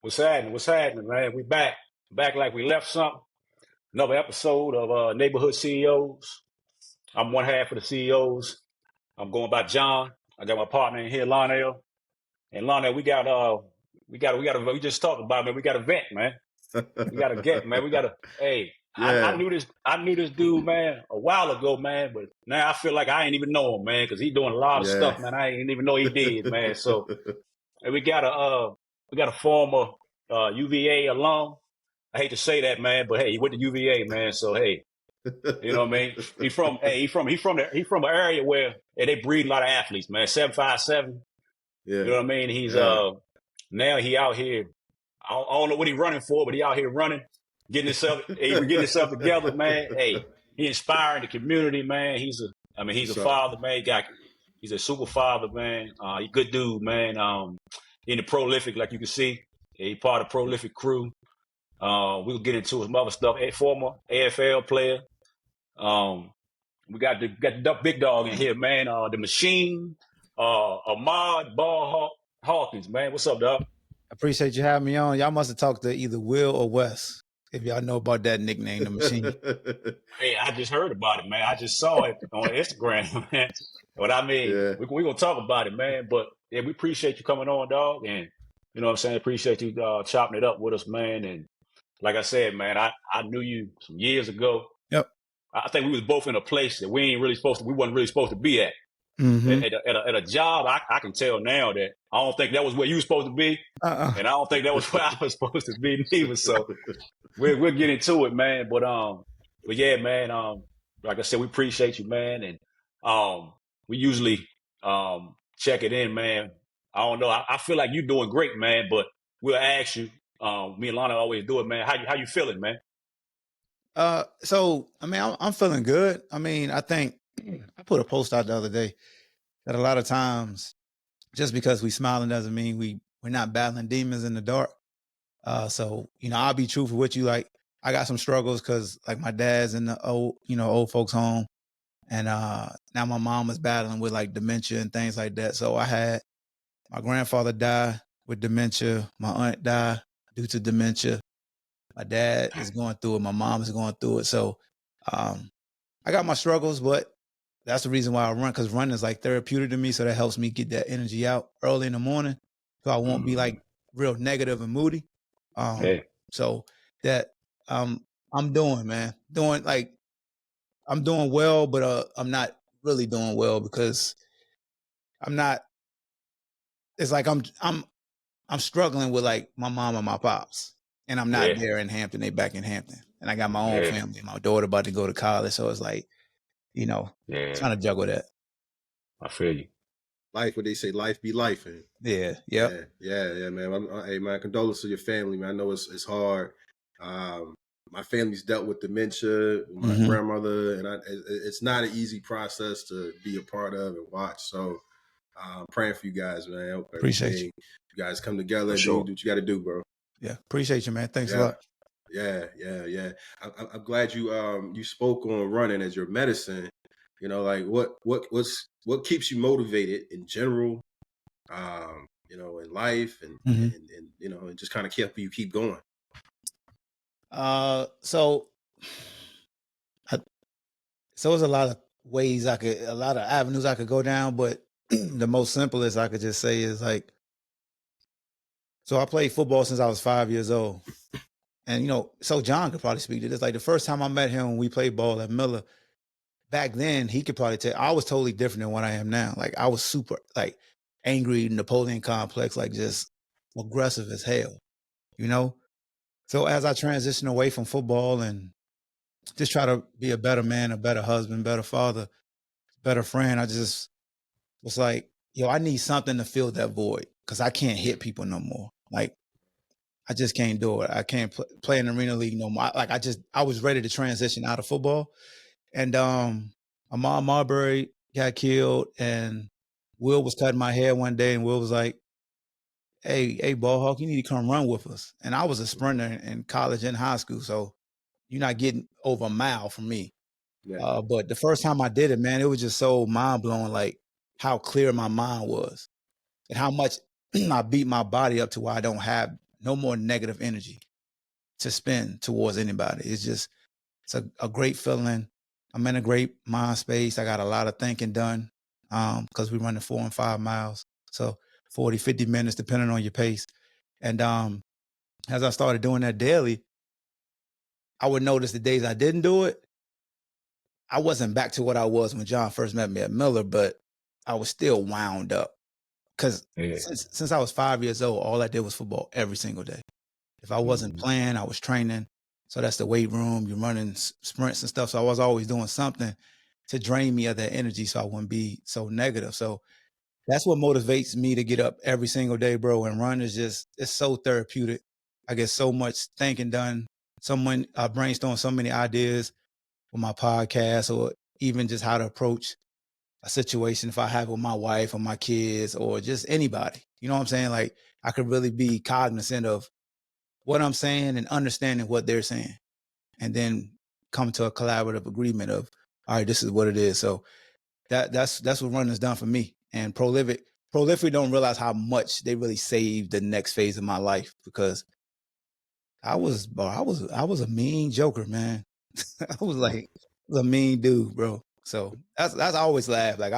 What's happening? What's happening, man? We back. Back like we left something. Another episode of Neighborhood CEOs. I'm one half of the CEOs. I'm going by John. I got my partner in here, Lionel. And Lionel, we just talked about it, man. We got a vent, man. We got to get, man. Hey, I Yeah. knew this dude, man, a while ago, man. But now I feel like I ain't even know him, man, because he doing a lot of Yeah. stuff, man. I ain't even know he did, man. So, and we got a former UVA alum. I hate to say that, man, but hey, he went to UVA, man. So hey, you know what I mean? He from an area where they breed a lot of athletes, man. 757. Yeah. You know what I mean? He's Yeah. now he out here. I don't know what he's running for, but he out here running, getting himself together, man. Hey, he inspiring the community, man. He's a So, father, man. He's a super father, man. He good dude, man. In the Prolyfyck, like you can see, he part of the Prolyfyck crew. We'll get into some other stuff. A former AFL player. Um, we got the big dog in here, man. The machine. Ahmad Ballhawk Hawkins, man. What's up, dog? Appreciate you having me on. Y'all must have talked to either Will or Wes, if y'all know about that nickname, the machine. Hey, I just heard about it, man. I just saw it on Instagram, man. But I mean, Yeah. we're gonna talk about it, man. But yeah, we appreciate you coming on, dog. And you know what I'm saying? Appreciate you chopping it up with us, man. And like I said, man, I knew you some years ago. Yep. I think we was both in a place that we wasn't really supposed to be at. Mm-hmm. At a job, I can tell now that I don't think that was where you were supposed to be, and I don't think that was where I was supposed to be neither. So we'll get into it, man. But yeah, man. Like I said, we appreciate you, man, and we usually check it in, man. I don't know. I feel like you're doing great, man. But we'll ask you. Me and Lana always do it, man. How you feeling, man? So I mean, I'm feeling good. I mean, I think I put a post out the other day that a lot of times, just because we smiling doesn't mean we're not battling demons in the dark. So you know, I'll be truthful with you. Like, I got some struggles because like my dad's in the old folks home, and now my mom is battling with like dementia and things like that. So I had my grandfather die with dementia, my aunt die due to dementia. My dad is going through it. My mom is going through it. So I got my struggles, but that's the reason why I run, because running is like therapeutic to me. So that helps me get that energy out early in the morning, so I won't be like real negative and moody. Hey. So that I'm doing, man, I'm doing well, but I'm not really doing well because I'm not. It's like I'm struggling with like my mom and my pops, and I'm not there in Hampton. They back in Hampton, and I got my own family. My daughter about to go to college, so it's like, you know, trying to juggle that. I feel you. Life, what they say, life be life. Yeah. Yeah, man. Hey, man, condolences to your family, man. I know it's hard. My family's dealt with dementia, my grandmother, and it's not an easy process to be a part of and watch. So I'm praying for you guys, man. Appreciate you. You guys come together and sure. do what you got to do, bro. Yeah, appreciate you, man. Thanks a lot. Yeah. I'm glad you spoke on running as your medicine. You know, like what keeps you motivated in general, you know, in life and you know, and just kind of keep going. So there's a lot of ways a lot of avenues I could go down, but the most simplest I could just say is like, so I played football since I was 5 years old. And, you know, so John could probably speak to this. Like the first time I met him when we played ball at Miller, back then he could probably tell I was totally different than what I am now. Like I was super like angry, Napoleon complex, like just aggressive as hell, you know? So as I transition away from football and just try to be a better man, a better husband, better father, better friend, I just was like, yo, I need something to fill that void because I can't hit people no more. Like, I just can't do it. I can't play in the arena league no more. Like, I was ready to transition out of football. And Ahmad Marbury got killed, and Will was cutting my hair one day, and Will was like, hey, Ballhawk, you need to come run with us. And I was a sprinter in college and high school, so you're not getting over a mile from me. Yeah. But the first time I did it, man, it was just so mind-blowing, like how clear my mind was and how much I beat my body up to where I don't have no more negative energy to spend towards anybody. It's a great feeling. I'm in a great mind space. I got a lot of thinking done because we're running 4 and 5 miles. So 40, 50 minutes, depending on your pace. And as I started doing that daily, I would notice the days I didn't do it, I wasn't back to what I was when John first met me at Miller, but I was still wound up. Because since I was 5 years old, all I did was football every single day. If I wasn't playing, I was training. So that's the weight room. You're running sprints and stuff. So I was always doing something to drain me of that energy so I wouldn't be so negative. So that's what motivates me to get up every single day, bro. And run is it's so therapeutic. I get so much thinking done. I brainstorm so many ideas with my podcast, or even just how to approach a situation if I have with my wife or my kids or just anybody. You know what I'm saying? Like, I could really be cognizant of what I'm saying and understanding what they're saying, and then come to a collaborative agreement of, all right, this is what it is. So that's what running has done for me. And Prolyfyck don't realize how much they really saved the next phase of my life, because I was a mean joker, man. I was a mean dude, bro. So that's I always laugh. Like,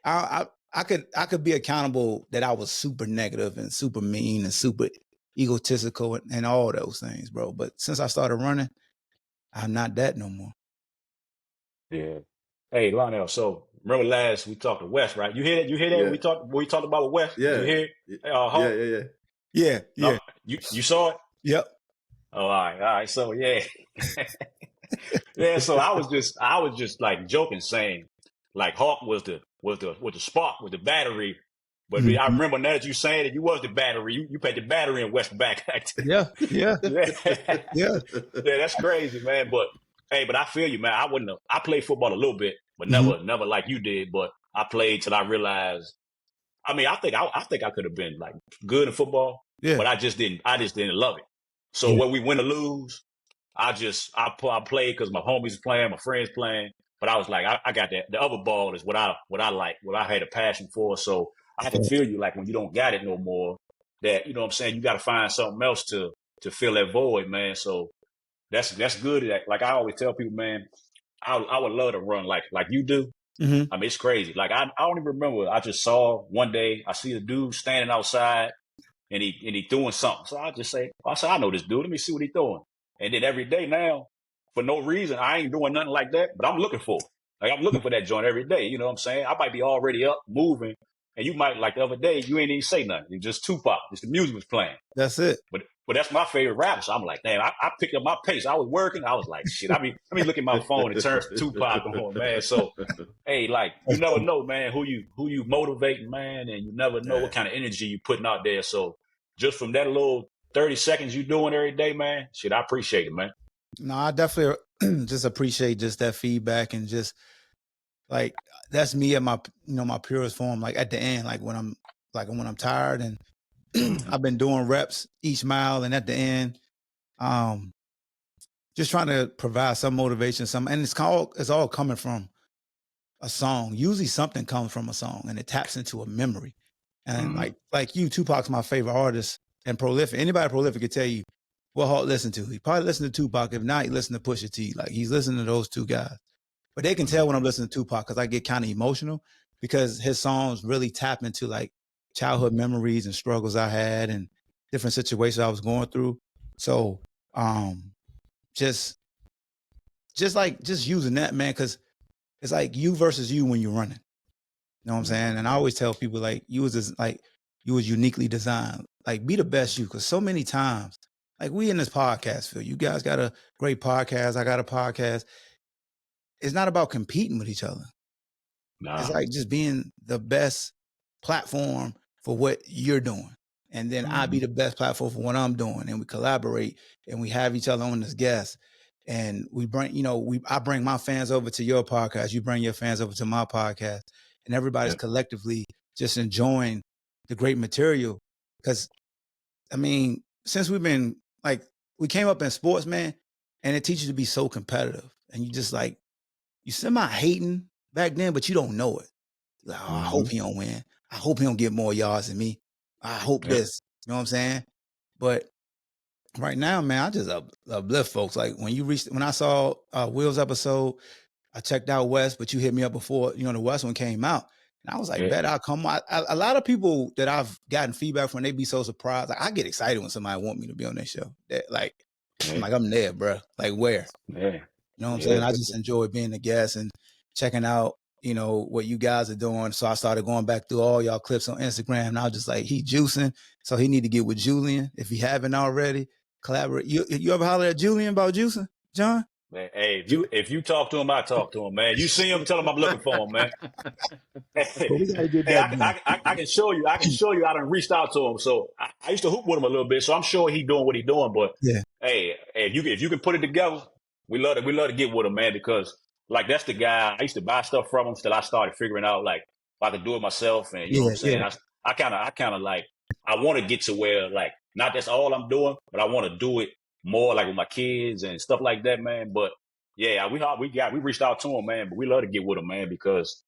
I could be accountable that I was super negative and super mean and super egotistical and all those things, bro. But since I started running, I'm not that no more. Yeah. Hey, Lionel, so remember last we talked to West, right? You hear that? Yeah. We talked about with West? Yeah. Did you hear it? Yeah. No, you saw it? Yep. Oh, all right. So yeah. Yeah, so I was just like joking, saying like Hawk was the spark, was the battery. But I remember now that you saying that you was the battery. You put the battery in West back. Yeah. Yeah, that's crazy, man. But hey, I feel you, man. I played football a little bit, but never like you did. But I played till I realized. I mean, I think I could have been like good in football, but I just didn't love it. So when we win or lose, I played because my homies playing, my friends playing. But I was like, I got that. The other ball is what I like, what I had a passion for. So I can feel you, like when you don't got it no more, that, you know what I'm saying, you got to find something else to fill that void, man. So that's good. Like I always tell people, man, I would love to run like you do. I mean, it's crazy. Like I don't even remember. I just saw one day, I see a dude standing outside and he doing something. So I said, I know this dude. Let me see what he's doing. And then every day now, for no reason, I ain't doing nothing like that, but I'm looking for it. Like, I'm looking for that joint every day. You know what I'm saying? I might be already up, moving, and you might, like the other day, you ain't even say nothing. It's just Tupac. Just the music was playing. That's it. But that's my favorite rapper. So I'm like, damn, I picked up my pace. I was working. I was like, shit, let me look at my phone and turn Tupac on, man. So, hey, like, you never know, man, who you motivating, man, and you never know what kind of energy you putting out there. So just from that little 30 seconds you doing every day, man, shit, I appreciate it, man. No, I definitely just appreciate just that feedback, and just like, that's me at my purest form. Like at the end, like when I'm tired and I've been doing reps each mile, and at the end, just trying to provide some motivation, and it's all coming from a song. Usually something comes from a song and it taps into a memory. And like you, Tupac's my favorite artist, and Prolyfyck. Anybody Prolyfyck could tell you what Hawk listened to. He probably listened to Tupac. If not, he listened to Pusha T. Like, he's listening to those two guys. But they can tell when I'm listening to Tupac, because I get kind of emotional, because his songs really tap into like childhood memories and struggles I had and different situations I was going through. So just using that, man, because it's like you versus you when you're running. You know what I'm saying? And I always tell people, like, you was uniquely designed. Like, be the best you, because so many times, like, we in this podcast field, you guys got a great podcast, I got a podcast. It's not about competing with each other. Nah. It's like just being the best platform for what you're doing. And then I be the best platform for what I'm doing. And we collaborate and we have each other on as guests. And we bring, I bring my fans over to your podcast. You bring your fans over to my podcast. And everybody's collectively just enjoying the great material. Because, I mean, since we've been, like, we came up in sports, man, and it teaches you to be so competitive. And you just, like, you semi-hating back then, but you don't know it. Like, oh, I hope he don't win. I hope he don't get more yards than me. I hope this. You know what I'm saying? But right now, man, I just uplift folks. Like when I saw Will's episode, I checked out West, but you hit me up before, the West one came out. And I was like, bet I'll come. A lot of people that I've gotten feedback from, they be so surprised. Like, I get excited when somebody want me to be on their show. That I'm there, bro. Like, where? Yeah. You know what I'm saying? I just enjoy being a guest and checking out, what you guys are doing. So I started going back through all y'all clips on Instagram. And I was just like, he juicing. So he need to get with Julian if he haven't already. Collaborate. You ever holler at Julian about juicing, John? Man, hey, if you talk to him, I talk to him, man. You see him, tell him I'm looking for him, man. I can show you. I done reached out to him. So I used to hoop with him a little bit. So I'm sure he's doing what he's doing. But hey, if you can put it together, we love to get with him, man. Because like that's the guy. I used to buy stuff from him till I started figuring out like if I could do it myself. And you know what I'm saying. Yeah. I kind of like I want to get to where like not that's all I'm doing, but I want to do it more like with my kids and stuff like that, man. But yeah, we reached out to him, man, but we love to get with him, man, because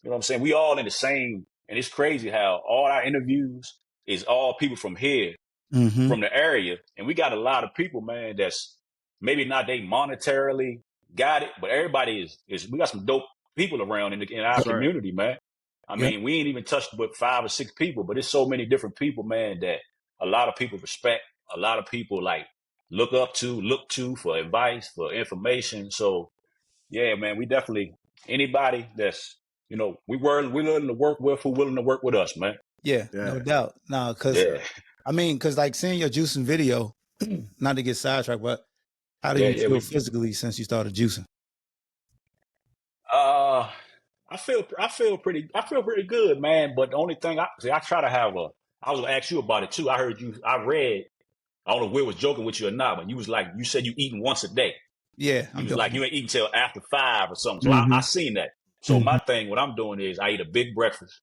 you know what I'm saying? We all in the same, and it's crazy how all our interviews is all people from here, from the area. And we got a lot of people, man, that's maybe not they monetarily got it, but everybody is we got some dope people around in our community, man. I mean, we ain't even touched but 5 or 6 people, but it's so many different people, man, that a lot of people respect, a lot of people like look to for advice, for information. So yeah, man, we definitely anybody that's we willing to work with who willing to work with us, man. Yeah. No doubt. No, because like seeing your juicing video, not to get sidetracked, but how do you feel physically since you started juicing? I feel pretty good, man. But the only thing I try to have I was gonna ask you about it too. I read. I don't know if Will was joking with you or not, but you said you eating once a day. Yeah. You was like, you ain't eating till after 5 or something. So I seen that. So my thing, what I'm doing is I eat a big breakfast,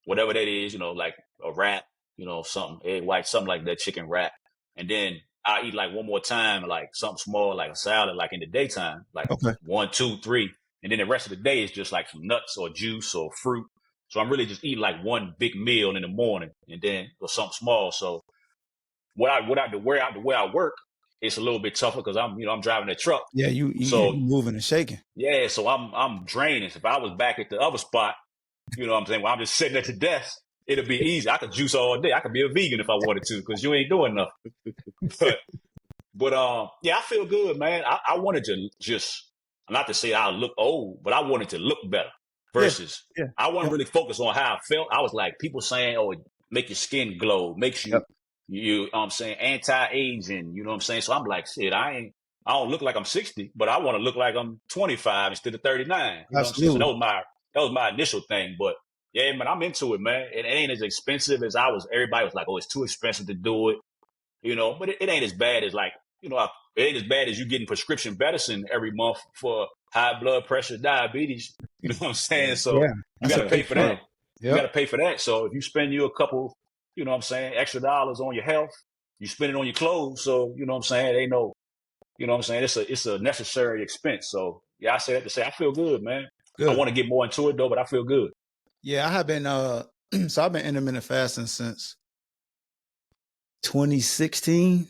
whatever that is, like a wrap, something, egg white, something like that, chicken wrap. And then I eat like one more time, like something small, like a salad, like in the daytime, like 1, 2, 3. And then the rest of the day is just like some nuts or juice or fruit. So I'm really just eating like one big meal in the morning and then or something small. So where I work, it's a little bit tougher because I'm driving a truck. Yeah, you moving and shaking. Yeah, so I'm draining. If I was back at the other spot, you know what I'm saying, where I'm just sitting at the desk, it'll be easy. I could juice all day. I could be a vegan if I wanted to because you ain't doing nothing. But yeah, I feel good, man. I wanted to just, not to say I look old, but I wanted to look better versus I wasn't really focused on how I felt. I was like, people saying, oh, it make your skin glow, makes you I'm saying anti-aging, you know what I'm saying? So I'm like, shit, I don't look like I'm 60, but I want to look like I'm 25 instead of 39. You know what I'm saying? So that was my initial thing. But yeah, man, I'm into it, man. It ain't as expensive as everybody was like, oh, it's too expensive to do it, but it ain't as bad as like, it ain't as bad as you getting prescription medicine every month for high blood pressure, diabetes. You know what I'm saying? So you got to pay for that. You got to pay for that. So if you spend you a couple, you know what I'm saying, extra dollars on your health, you spend it on your clothes. So, you know what I'm saying, they know, you know what I'm saying, it's a necessary expense. So yeah, I say that to say I feel good, man. Good. I want to get more into it though, but I feel good. Yeah, I have been so I've been intermittent fasting since 2016.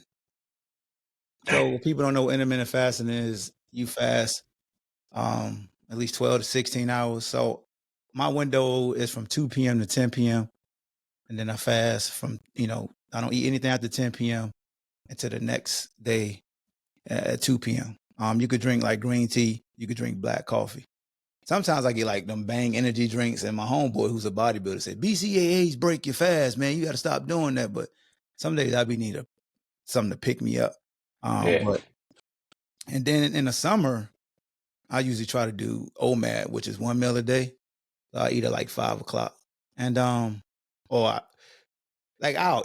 So people don't know what intermittent fasting is. You fast at least 12 to 16 hours. So my window is from 2 p.m. to 10 p.m. And then I fast from, I don't eat anything after 10 p.m. until the next day at 2 p.m. You could drink like green tea. You could drink black coffee. Sometimes I get like them Bang energy drinks, and my homeboy who's a bodybuilder said, BCAAs break your fast, man. You got to stop doing that. But some days I be need something to pick me up. And then in the summer, I usually try to do OMAD, which is 1 meal a day. So I eat at like 5 o'clock. And I'll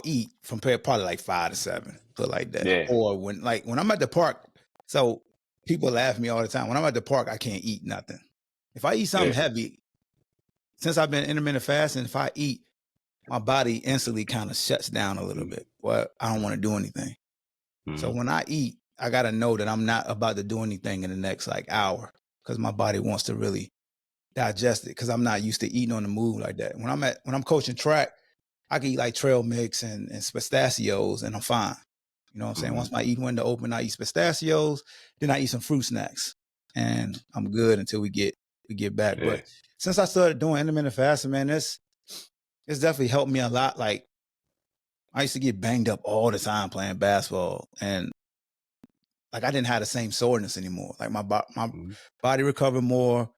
eat from probably like 5 to 7, put like that. Yeah. Or when I'm at the park, so people laugh at me all the time. When I'm at the park, I can't eat nothing. If I eat something heavy, since I've been intermittent fasting, if I eat, my body instantly kind of shuts down a little bit. Well, I don't want to do anything. So when I eat, I got to know that I'm not about to do anything in the next like hour because my body wants to really digest it because I'm not used to eating on the move like that. When I'm coaching track, I can eat like trail mix and pistachios and I'm fine. You know what I'm saying? Once my eating window open, I eat pistachios, then I eat some fruit snacks and I'm good until we get back. But since I started doing intermittent fasting, man, it's definitely helped me a lot. Like I used to get banged up all the time playing basketball and like I didn't have the same soreness anymore. Like my body recovered more.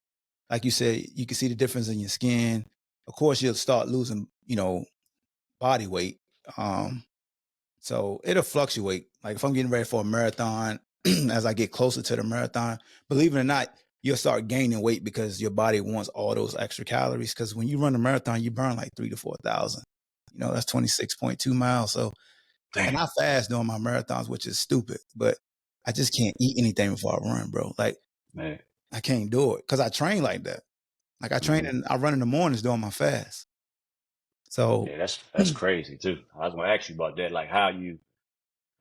Like you said, you can see the difference in your skin. Of course, you'll start losing, body weight. So it'll fluctuate. Like if I'm getting ready for a marathon, as I get closer to the marathon, believe it or not, you'll start gaining weight because your body wants all those extra calories. Because when you run a marathon, you burn like 3,000 to 4,000. That's 26.2 miles. So, and I fast during my marathons, which is stupid, but I just can't eat anything before I run, bro. Like, man, I can't do it because I train like that. Like I train and I run in the mornings during my fast. So yeah, that's crazy too. I was going to ask you about that. Like how you,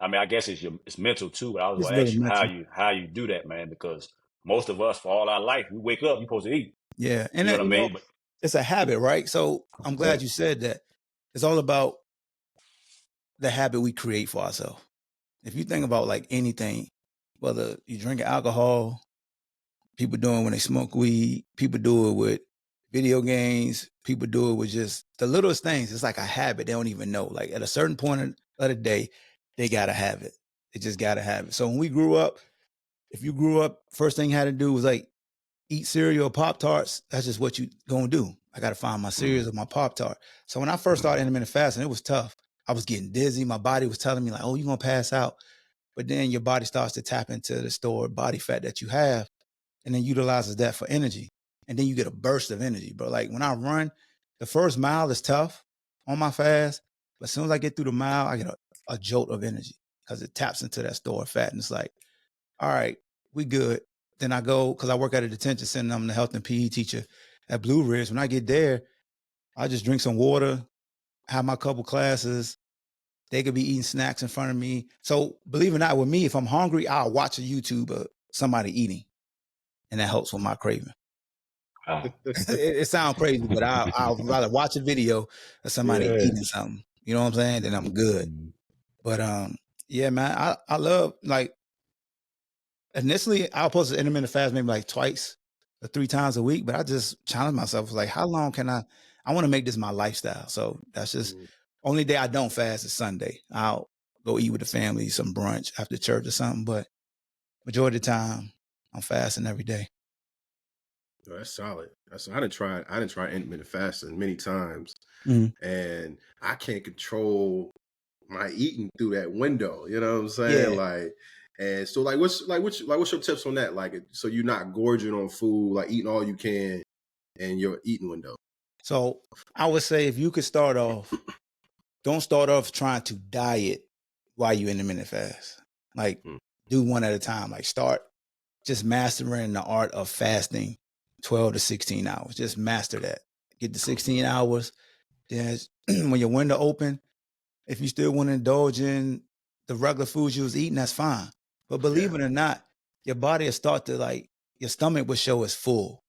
I mean, I guess it's mental too, but I was going to ask you how you do that, man, because most of us for all our life, we wake up, you're supposed to eat. Yeah. And you know what I mean? But it's a habit, right? So I'm glad you said that. It's all about the habit we create for ourselves. If you think about like anything, whether you drink alcohol, people do it when they smoke weed, people do it with video games, people do it with just the littlest things. It's like a habit. They don't even know. Like at a certain point of the day, they got to have it. They just got to have it. So when we grew up, if you grew up, first thing you had to do was like eat cereal or Pop-Tarts. That's just what you gonna do. I got to find my cereals or my Pop-Tart. So when I first started intermittent fasting, it was tough. I was getting dizzy. My body was telling me like, oh, you're going to pass out. But then your body starts to tap into the stored body fat that you have and then utilizes that for energy. And then you get a burst of energy, bro. Like when I run, the first mile is tough on my fast. But as soon as I get through the mile, I get a jolt of energy because it taps into that stored fat. And it's like, all right, we good. Then I go, because I work at a detention center. I'm the health and PE teacher at Blue Ridge. When I get there, I just drink some water, have my couple classes. They could be eating snacks in front of me. So believe it or not, with me, if I'm hungry, I'll watch a YouTube of somebody eating. And that helps with my craving. It sounds crazy, but I'll rather watch a video of somebody eating something. You know what I'm saying? Then I'm good. But yeah, man, I love, like, initially I was supposed to intermittent fast maybe like twice or 3 times a week, but I just challenged myself. Like, how long can I want to make this my lifestyle. So that's just only day I don't fast is Sunday. I'll go eat with the family, some brunch after church or something, but majority of the time I'm fasting every day. Oh, that's solid. I didn't try intermittent fasting many times, and I can't control my eating through that window. You know what I'm saying? Yeah. Like, and so what's your tips on that? Like, so you're not gorging on food, like eating all you can in your eating window. So I would say if you could start off, don't start off trying to diet while you're intermittent fast. Like, do one at a time. Like, start just mastering the art of fasting 12 to 16 hours. Just master that. Get the 16 hours. Then when your window open, if you still want to indulge in the regular foods you was eating, that's fine. But believe it or not, your body will start to, like, your stomach will show it's full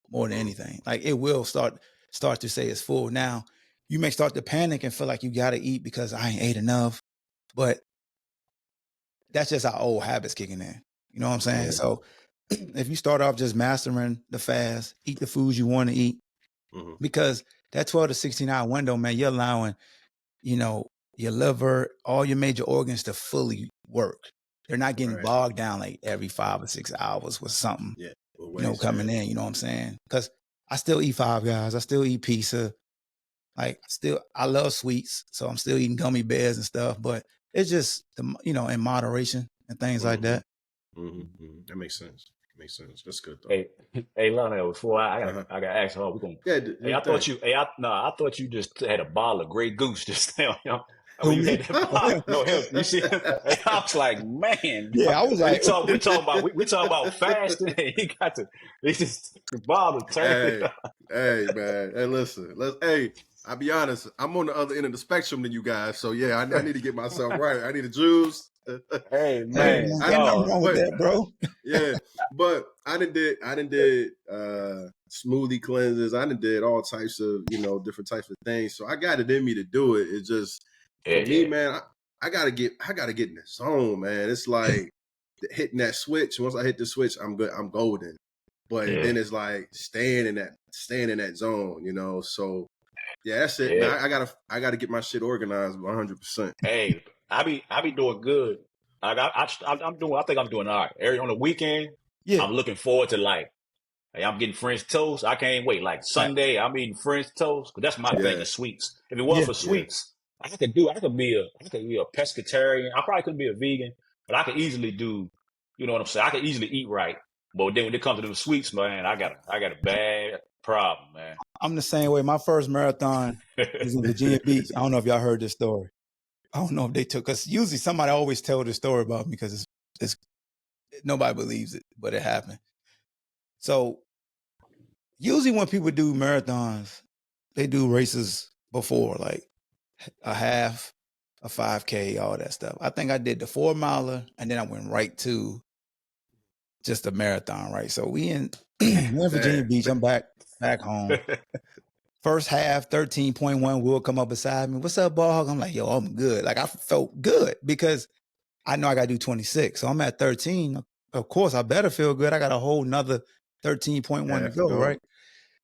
more than anything. Like, it will start to say it's full. Now, you may start to panic and feel like you got to eat because I ain't ate enough. But that's just our old habits kicking in. You know what I'm saying? Yeah. So if you start off just mastering the fast, eat the foods you want to eat, because that 12 to 16 hour window, man, you're allowing, your liver, all your major organs to fully work. They're not getting bogged down like every 5 or 6 hours with something, coming in, you know what I'm saying? Because I still eat Five Guys. I still eat pizza. Like, I love sweets. So I'm still eating gummy bears and stuff, but it's just, in moderation and things like that. That makes sense. That's good though. Hey, Lionel, before I gotta ask her, I thought you just had a bottle of Grey Goose just now. You had that bottle. No, you see, I was like, man. Yeah, I was like, we talking about fasting. He got the bottle turned. Hey, man. Hey, listen. I'll be honest. I'm on the other end of the spectrum than you guys. So yeah, I need to get myself right. I need a juice. Hey, man. Ain't nothing wrong with that, bro. Yeah, but I done did smoothie cleanses. I done did all types of, different types of things. So I got it in me to do it. It's just for me, man, I gotta get in the zone, man. It's like hitting that switch. Once I hit the switch, I'm good. I'm golden. But then it's like staying in that zone, So yeah, that's it, man. I gotta get my shit organized 100%. Hey, I be doing good. Like I think I'm doing all right. On the weekend, I'm looking forward to hey, I'm getting French toast. I can't wait. Like Sunday, I'm eating French toast. 'Cause that's my thing, the sweets. If it wasn't for sweets, I could be a pescatarian. I probably couldn't be a vegan, but I could easily do, you know what I'm saying? I could easily eat right. But then when it comes to the sweets, man, I got a bad problem, man. I'm the same way. My first marathon was in Virginia Beach. I don't know if y'all heard this story. I don't know if they took, because usually somebody always tell this story about me because it's nobody believes it, but it happened. So usually when people do marathons, they do races before, like a half, a 5K, all that stuff. I think I did the 4 miler and then I went right to just a marathon, right? So we in Virginia Beach. I'm back home. First half, 13.1, Will come up beside me. What's up, Ballhawk? I'm like, yo, I'm good. Like I felt good because I know I got to do 26. So I'm at 13. Of course, I better feel good. I got a whole nother 13.1 to go, right?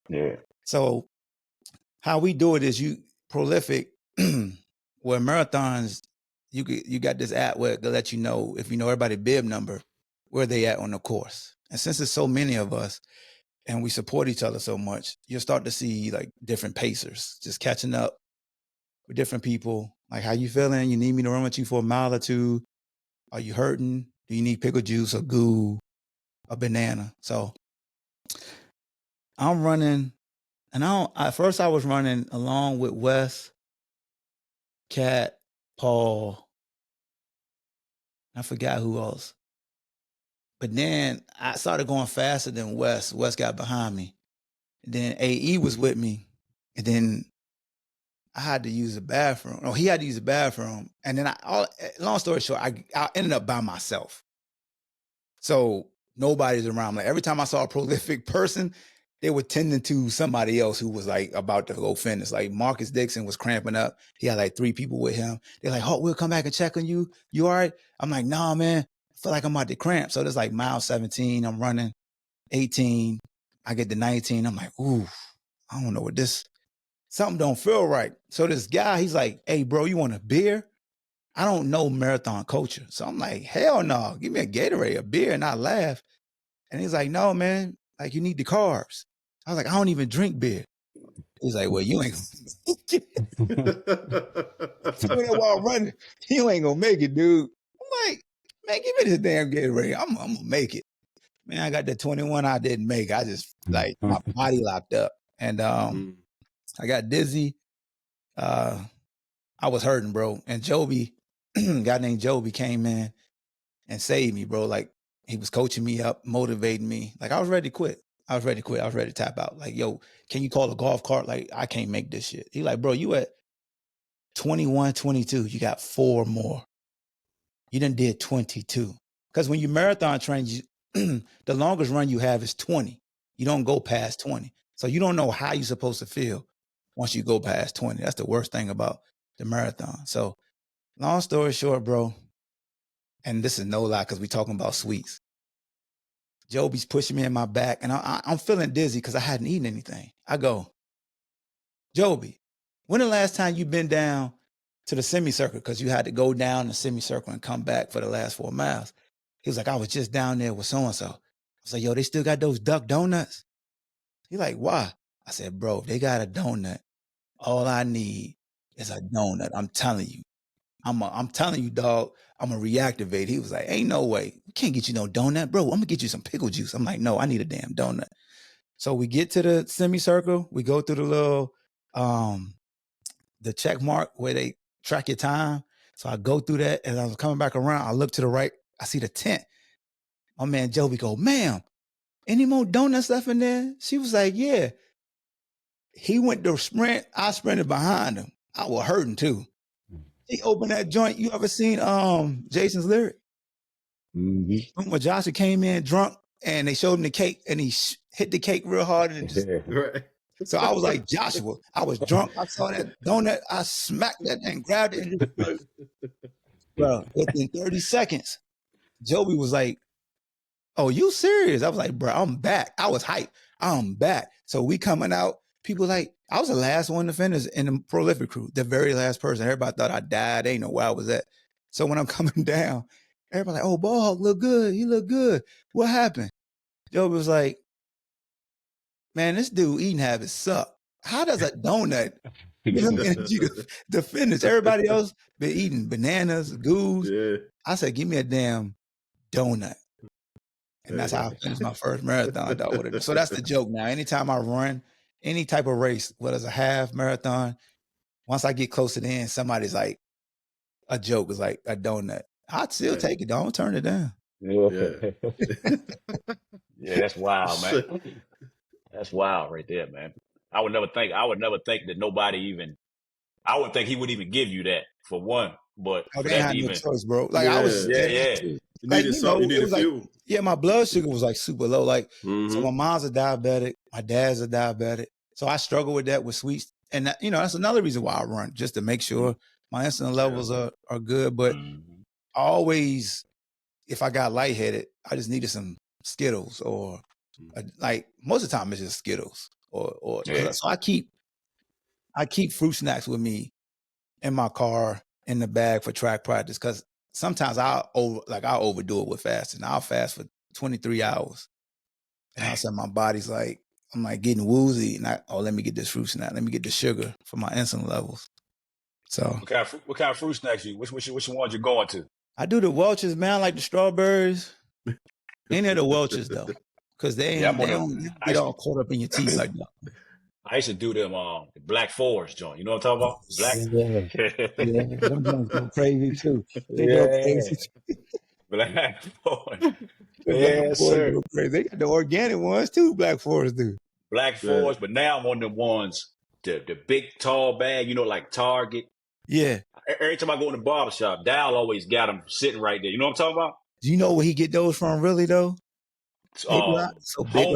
Yeah. So how we do it is Prolyfyck, where marathons, you got this app where it'll let you know, if you know everybody's bib number, where they at on the course. And since there's so many of us and we support each other so much, you'll start to see like different pacers just catching up with different people. Like, how you feeling? You need me to run with you for a mile or two? Are you hurting? Do you need pickle juice or goo, a banana? So I'm running, and at first I was running along with Wes, Cat, Paul. I forgot who else. But then I started going faster than Wes. Wes got behind me. And then AE was with me. And then I had to use the bathroom. No, he had to use the bathroom. And then long story short, I ended up by myself. So nobody's around. Like every time I saw a prolific person, they were tending to somebody else who was like about to go finish. Like Marcus Dixon was cramping up. He had like 3 people with him. They're like, "Oh, we'll come back and check on you. You all right?" I'm like, "Nah, man. I feel like I'm about to cramp." So there's like mile 17. I'm running 18. I get to 19. I'm like, ooh, I don't know what this, something don't feel right. So this guy, he's like, "Hey, bro, you want a beer?" I don't know marathon culture. So I'm like, hell no, give me a Gatorade, a beer, and I laugh. And he's like, "No, man, like you need the carbs." I was like, "I don't even drink beer." He's like, "Well, you ain't gonna make it." While running, you ain't gonna make it, dude. I'm like, "Man, give me this damn Gatorade. I'm gonna make it." Man, I got the 21 I didn't make. I just like my body locked up. And I got dizzy. I was hurting, bro. And Joby, a guy named Joby came in and saved me, bro. Like he was coaching me up, motivating me. Like I was ready to quit. I was ready to tap out. Like, "Yo, can you call a golf cart? Like, I can't make this shit." He like, "Bro, you at 21, 22. You got 4 more. You done did 22." Because when you marathon train, the longest run you have is 20. You don't go past 20. So you don't know how you're supposed to feel once you go past 20. That's the worst thing about the marathon. So long story short, bro, and this is no lie because we talking about sweets. Joby's pushing me in my back, and I'm feeling dizzy because I hadn't eaten anything. I go, "Joby, when the last time you been down to the semicircle?" Because you had to go down the semicircle and come back for the last 4 miles. He was like, "I was just down there with so-and-so." I was like, "Yo, they still got those duck donuts?" He's like, "Why?" I said, "Bro, if they got a donut, all I need is a donut. I'm telling you. I'm telling you, dog, I'm going to reactivate." He was like, "Ain't no way. We can't get you no donut, bro. I'm going to get you some pickle juice." I'm like, "No, I need a damn donut." So we get to the semicircle. We go through the little, the check mark where they track your time. So I go through that. As I was coming back around, I look to the right. I see the tent. My man Joby go, "Ma'am, any more donuts left in there?" She was like, "Yeah." He went to sprint. I sprinted behind him. I was hurting too. He opened that joint. You ever seen Jason's Lyric? Mm-hmm. When Joshua came in drunk and they showed him the cake, and he hit the cake real hard, and just, Right. so I was like Joshua. I was drunk. I saw that donut. I smacked that and grabbed it, and just, bro, within 30 seconds, Joby was like, "Oh, you serious?" I was like, "Bro, I'm back." I was hyped. I'm back. So we coming out. People like, I was the last one to finish in the Prolyfyck crew, the very last person. Everybody thought I died. They ain't know where I was at. So when I'm coming down, everybody like, "Oh, Ballhawk look good. You look good. What happened?" Joby was like, "Man, this dude eating habits suck. How does a donut give him energy to finish? Everybody else been eating bananas, goose." Yeah. I said, "Give me a damn donut." And that's how I finished my first marathon, dog. So that's the joke now. Anytime I run any type of race, whether it's a half marathon, once I get close to the end, somebody's like, a joke is like a donut. I'd still take it. Don't turn it down. Yeah, that's wild, man. That's wild right there, man. I would never think that nobody even, I would think he would even give you that for one, but Oh, for they that had to no even, choice, bro. Like I was, You like, needed something. You needed like, fuel. yeah, my blood sugar was like super low. Like, Mhm. so my mom's a diabetic, my dad's a diabetic. So I struggle with that with sweets. And that, that's another reason why I run, just to make sure my insulin levels are good. But always, if I got lightheaded, I just needed some Skittles or like most of the time it's just Skittles or so I keep fruit snacks with me in my car in the bag for track practice, because sometimes I'll overdo it with fasting. I'll fast for 23 hours. And all of a sudden my body's like, I'm like getting woozy, and let me get this fruit snack. Let me get the sugar for my insulin levels. So what kind of fruit snacks which ones you going to? I do the Welch's, man. I like the strawberries. Any of the Welch's though, because they don't get all caught up in your teeth like that. I used to do them the Black Forest joint. You know what I'm talking about? Yeah, them joints go crazy too. They go crazy too. Black Forest. Black Forest go crazy. They got the organic ones too. Black Forest do. Black Forest, but now I'm on them ones, the big tall bag, like Target. Yeah. Every time I go in the barbershop, Dal always got them sitting right there. You know what I'm talking about? Do you know where he get those from, really though? Home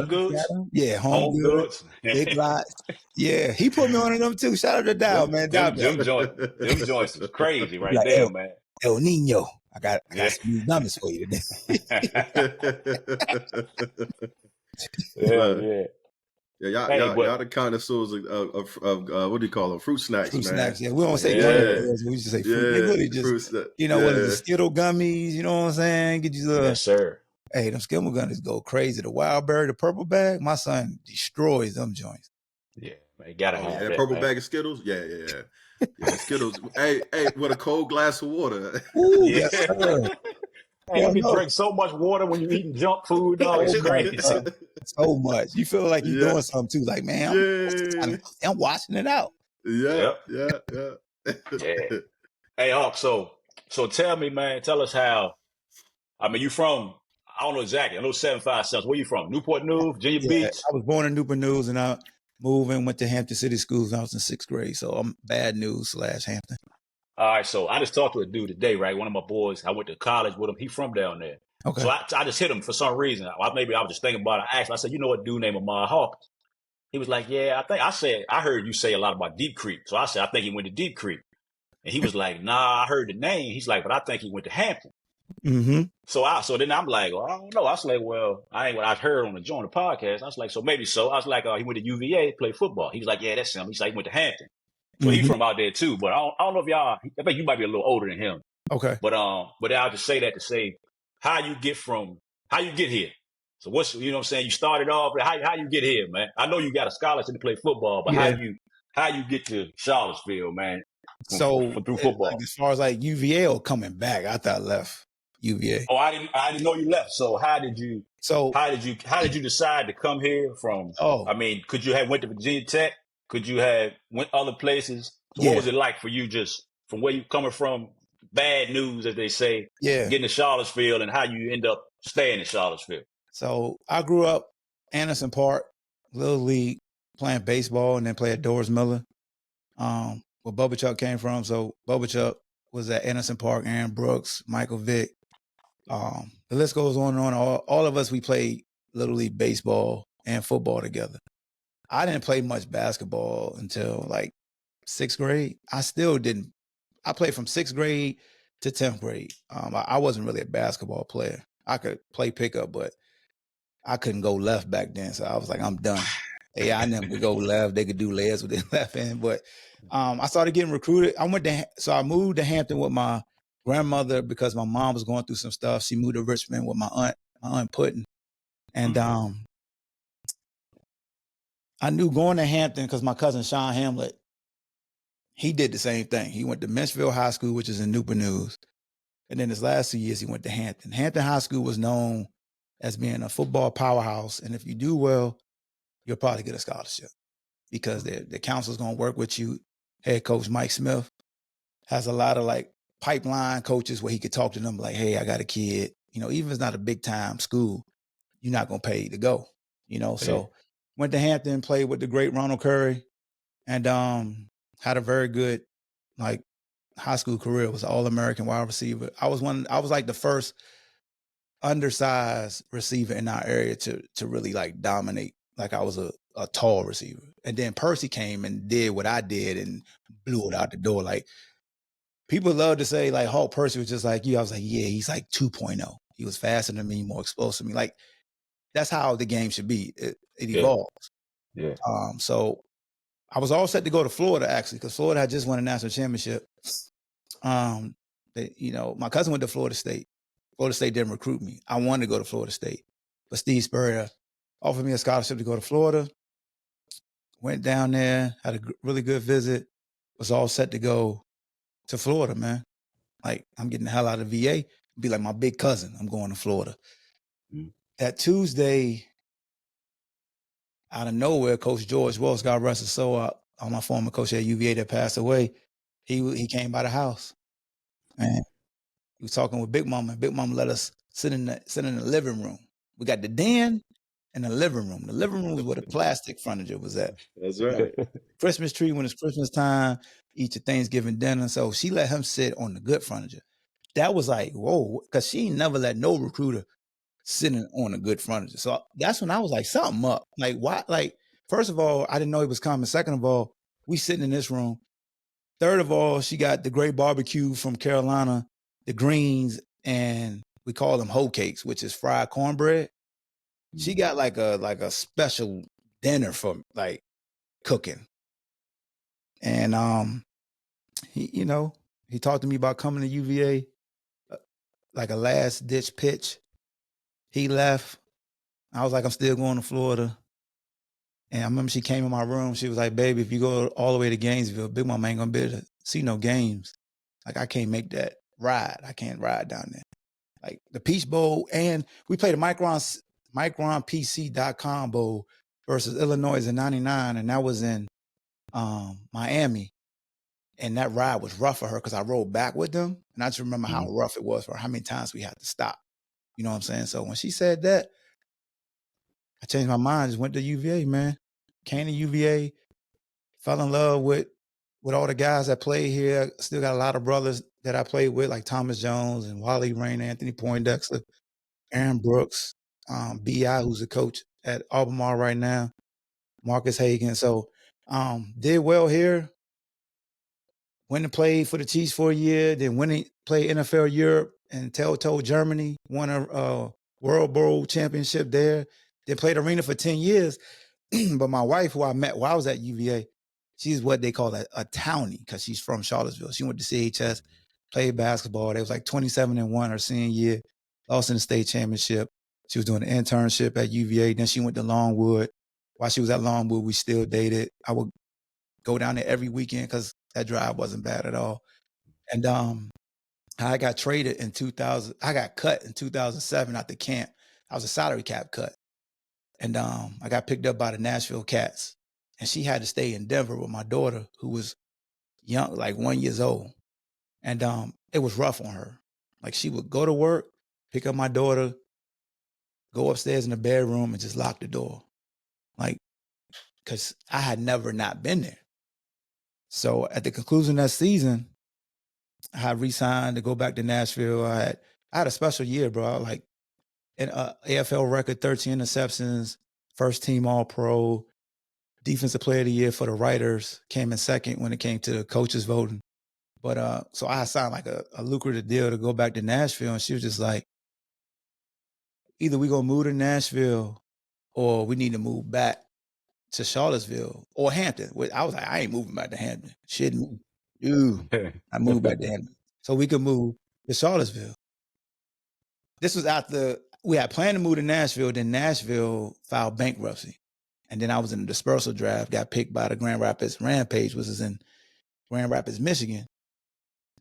Goods. Yeah, Home Goods. Big Lots. Yeah, he put me on them too. Shout out to Dal, man. Them joints is crazy right like, there, man. El Nino, I got some new gummies for you today. Y'all the connoisseurs of what do you call them? Fruit snacks, fruit man. Snacks, yeah. We don't say gummies. We used to say fruit. They really just, what is it, Skittle gummies, you know what I'm saying? Get you yes, sir. Hey, them Skittle gummies go crazy. The wild berry, the purple bag, my son destroys them joints. Yeah, man, you gotta have that purple bag of Skittles? Yeah, Skittles. hey, with a cold glass of water. Ooh, yes, sir. Hey, you drink so much water when you're eating junk food, dog. It's crazy. So much. You feel like you're doing something too. Like, man, I'm washing it out. Yeah. Hey, Hawk, so tell me, man, tell us how, you from, I don't know exactly, I know 757. Where you from? Newport News, Virginia Beach? I was born in Newport News, and I moved and went to Hampton City Schools when I was in 6th grade. So I'm Bad News / Hampton. All right, so I just talked to a dude today, right? One of my boys, I went to college with him. He from down there. Okay. So I just hit him for some reason. Maybe I was just thinking about it. I said, you know what dude named Ahmad Hawkins? He was like, yeah, I heard you say a lot about Deep Creek. So I said, I think he went to Deep Creek. And he was like, nah, I heard the name. He's like, but I think he went to Hampton. Mm-hmm. So then I'm like, well, I don't know. I was like, well, I ain't what I heard on the podcast. I was like, so maybe so. I was like, he went to UVA, played football. He was like, yeah, that's him. He's like, he went to Hampton. So he's from out there too. But I don't know if y'all, I think you might be a little older than him. Okay. But I'll just say that to say how you get here. So you know what I'm saying? You started off, how you get here, man? I know you got a scholarship to play football, but how you get to Charlottesville, man? Through football. Like, as far as like UVA or coming back, I thought I left UVA. Oh, I didn't know you left. So how did you decide to come here from? Could you have went to Virginia Tech? Could you have went other places? So what was it like for you, just from where you coming from? Bad news, as they say. Getting to Charlottesville, and how you end up staying in Charlottesville. So I grew up Anderson Park, Little League, playing baseball, and then played at Doris Miller. Where Bubba Chuck came from. So Bubba Chuck was at Anderson Park, Aaron Brooks, Michael Vick. The list goes on and on. All of us, we played Little League baseball and football together. I didn't play much basketball until like 6th grade. I still didn't. I played from 6th grade to 10th grade. I wasn't really a basketball player. I could play pickup, but I couldn't go left back then. So I was like, I'm done. Yeah, I never could go left. They could do layers with their left hand. But I started getting recruited. I moved to Hampton with my grandmother because my mom was going through some stuff. She moved to Richmond with my aunt Puddin. And I knew going to Hampton because my cousin Sean Hamlet, he did the same thing. He went to Menchville High School, which is in Newport News. And then his last 2 years, he went to Hampton. Hampton High School was known as being a football powerhouse. And if you do well, you'll probably get a scholarship because the counselor's going to work with you. Head coach Mike Smith has a lot of like pipeline coaches where he could talk to them like, hey, I got a kid. You know, even if it's not a big time school, you're not going to pay to go, you know? So went to Hampton, played with the great Ronald Curry, and had a very good like high school career. Was an All-American wide receiver. I was like the first undersized receiver in our area to really like dominate. Like I was a tall receiver. And then Percy came and did what I did and blew it out the door. Like people love to say like, Hawk Percy was just like you. I was like, yeah, he's like 2.0. He was faster than me, more explosive than me. Like that's how the game should be. It evolves. Yeah. So I was all set to go to Florida actually, because Florida had just won a national championship. You know, my cousin went to Florida State. Florida State didn't recruit me. I wanted to go to Florida State, but Steve Spurrier offered me a scholarship to go to Florida. Went down there, had a really good visit. Was all set to go to Florida, man. Like I'm getting the hell out of VA. Be like my big cousin. I'm going to Florida. Mm-hmm. That Tuesday, out of nowhere, Coach George Wells, God rest his soul, my former coach at UVA that passed away, he came by the house. And he was talking with Big Mama. Big Mama let us sit in the living room. We got the den and the living room. The living room was where the plastic furniture was at. That's right. Christmas tree when it's Christmas time, eat your Thanksgiving dinner. So she let him sit on the good furniture. That was like, whoa, because she never let no recruiter sitting on the good furniture. So that's when I was like, something up. Like, why? Like, first of all, I didn't know he was coming. Second of all, we sitting in this room. Third of all, she got the great barbecue from Carolina, the greens, and we call them hoe cakes, which is fried cornbread. She got like a special dinner for like cooking. And he talked to me about coming to UVA, like a last ditch pitch. He left. I was like, I'm still going to Florida. And I remember she came in my room. She was like, baby, if you go all the way to Gainesville, Big Mama ain't gonna be able to see no games. Like I can't make that ride. I can't ride down there. Like the Peach Bowl, and we played the MicronPC.com Bowl versus Illinois in '99, and that was in Miami. And that ride was rough for her because I rode back with them. And I just remember how rough it was for her, how many times we had to stop. You know what I'm saying? So when she said that, I changed my mind, just went to UVA, man. Came to UVA, fell in love with all the guys that played here. Still got a lot of brothers that I played with, like Thomas Jones and Wally Rain, Anthony Poindexter, Aaron Brooks, B.I., who's a coach at Albemarle right now, Marcus Hagan. So did well here. Went and played for the Chiefs for a year, then went and played NFL Europe and Telltale Germany, won a World Bowl championship there. Then played arena for 10 years. But my wife, who I met while I was at UVA, she's what they call a townie because she's from Charlottesville. She went to CHS, played basketball. They was like 27-1 her senior year, lost in the state championship. She was doing an internship at UVA. Then she went to Longwood. While she was at Longwood, we still dated. I would go down there every weekend because that drive wasn't bad at all. And I got traded in 2000. I got cut in 2007 at the camp. I was a salary cap cut. And I got picked up by the Nashville Cats. And she had to stay in Denver with my daughter, who was young, like 1 year old. And it was rough on her. Like she would go to work, pick up my daughter, go upstairs in the bedroom and just lock the door. Like, because I had never not been there. So at the conclusion of that season, I had re-signed to go back to Nashville. I had a special year, bro. an AFL record, 13 interceptions, first team All-Pro, Defensive Player of the Year for the writers, came in second when it came to the coaches voting. But so I signed like a lucrative deal to go back to Nashville, and she was just like, either we gonna move to Nashville or we need to move back to Charlottesville or Hampton. I was like, I ain't moving back to Hampton. Shit, dude, I moved back to Hampton. So we could move to Charlottesville. This was after we had planned to move to Nashville, then Nashville filed bankruptcy. And then I was in the dispersal draft, got picked by the Grand Rapids Rampage, which is in Grand Rapids, Michigan,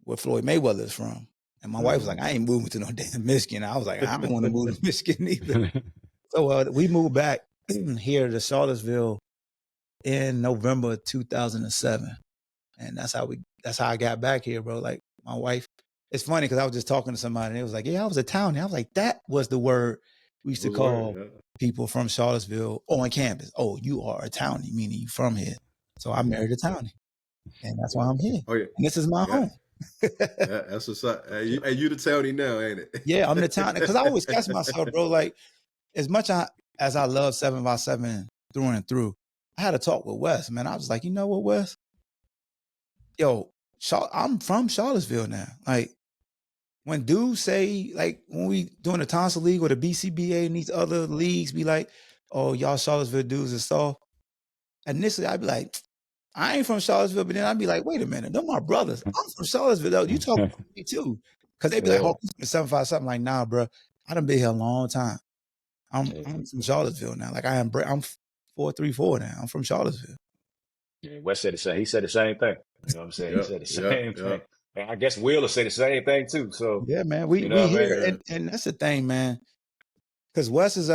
where Floyd Mayweather is from. And my wife was like, I ain't moving to no damn Michigan. I was like, I don't want to move to Michigan either. So we moved back here to Charlottesville in November 2007. And that's how I got back here, bro. Like my wife, it's funny because I was just talking to somebody and it was like, yeah, I was a townie. I was like, that was the word we used to call people from Charlottesville on campus. Oh, you are a townie, meaning you from here. So I married a townie. And that's why I'm here. Oh, yeah. And this is my home. That's what's up. Hey, you the townie now, ain't it? Yeah, I'm the townie. Because I always catch myself, bro. Like, as much as I love 7x7 through and through, I had a talk with Wes, man. I was like, you know what, Wes? Yo, I'm from Charlottesville now. Like, when dudes say, like, when we doing the Tonsil League or the BCBA and these other leagues be like, oh, y'all Charlottesville dudes are soft. Initially, I'd be like, I ain't from Charlottesville, but then I'd be like, wait a minute, they're my brothers. I'm from Charlottesville, though. You talking to me too. Because they'd be like, oh, 757. Like, nah, bro. I done been here a long time. I'm from Charlottesville now. Like, I'm 434 now. I'm from Charlottesville. Yeah, Wes said the same. He said the same thing. You know what I'm saying? He said the same thing. And I guess Will say the same thing too. So yeah, man, we here, and that's the thing, man. Because Wes is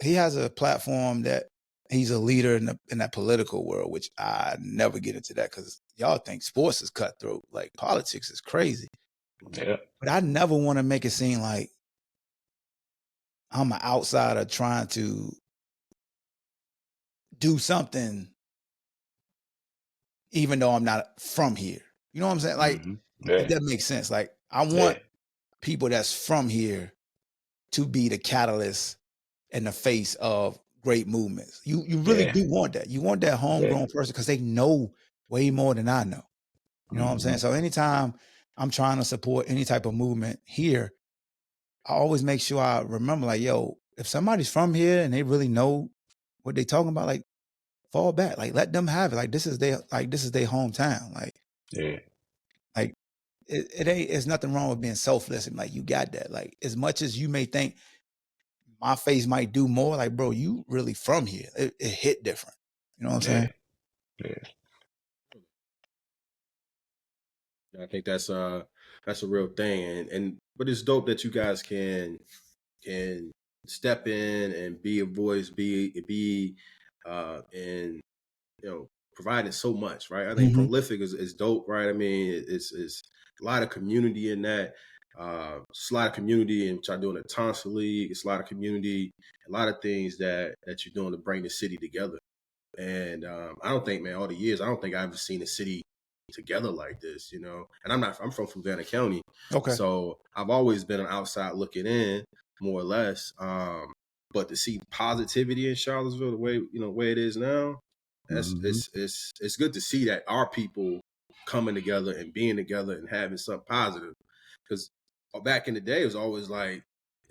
he has a platform that he's a leader in that political world, which I never get into that because y'all think sports is cutthroat. Like politics is crazy. Yeah. But I never want to make it seem like I'm an outsider trying to do something even though I'm not from here. You know what I'm saying? Like, if that makes sense. Like, I want people that's from here to be the catalyst and the face of great movements. You really do want that. You want that homegrown person because they know way more than I know. You know what I'm saying? So anytime I'm trying to support any type of movement here, I always make sure I remember, like, yo, if somebody's from here and they really know what they talking about, like, fall back. Like, let them have it. Like, this is their hometown. Like, like it's nothing wrong with being selfless and like you got that. Like, as much as you may think my face might do more, like, bro, you really from here. It hit different. You know what I'm saying? I think that's a real thing, but it's dope that you guys can step in and be a voice, be and providing so much, right? I think Prolyfyck is dope, right? I mean, it's a lot of community in that. It's a lot of community in trying doing a Tonsil League. It's a lot of community, a lot of things that you're doing to bring the city together. And I don't think, man, all the years, I don't think I've ever seen a city together like this, you know. And I'm from Savannah County, so I've always been an outside looking in, more or less. But to see positivity in Charlottesville the way it is now, it's good to see that our people coming together and being together and having something positive. Because back in the day, it was always like,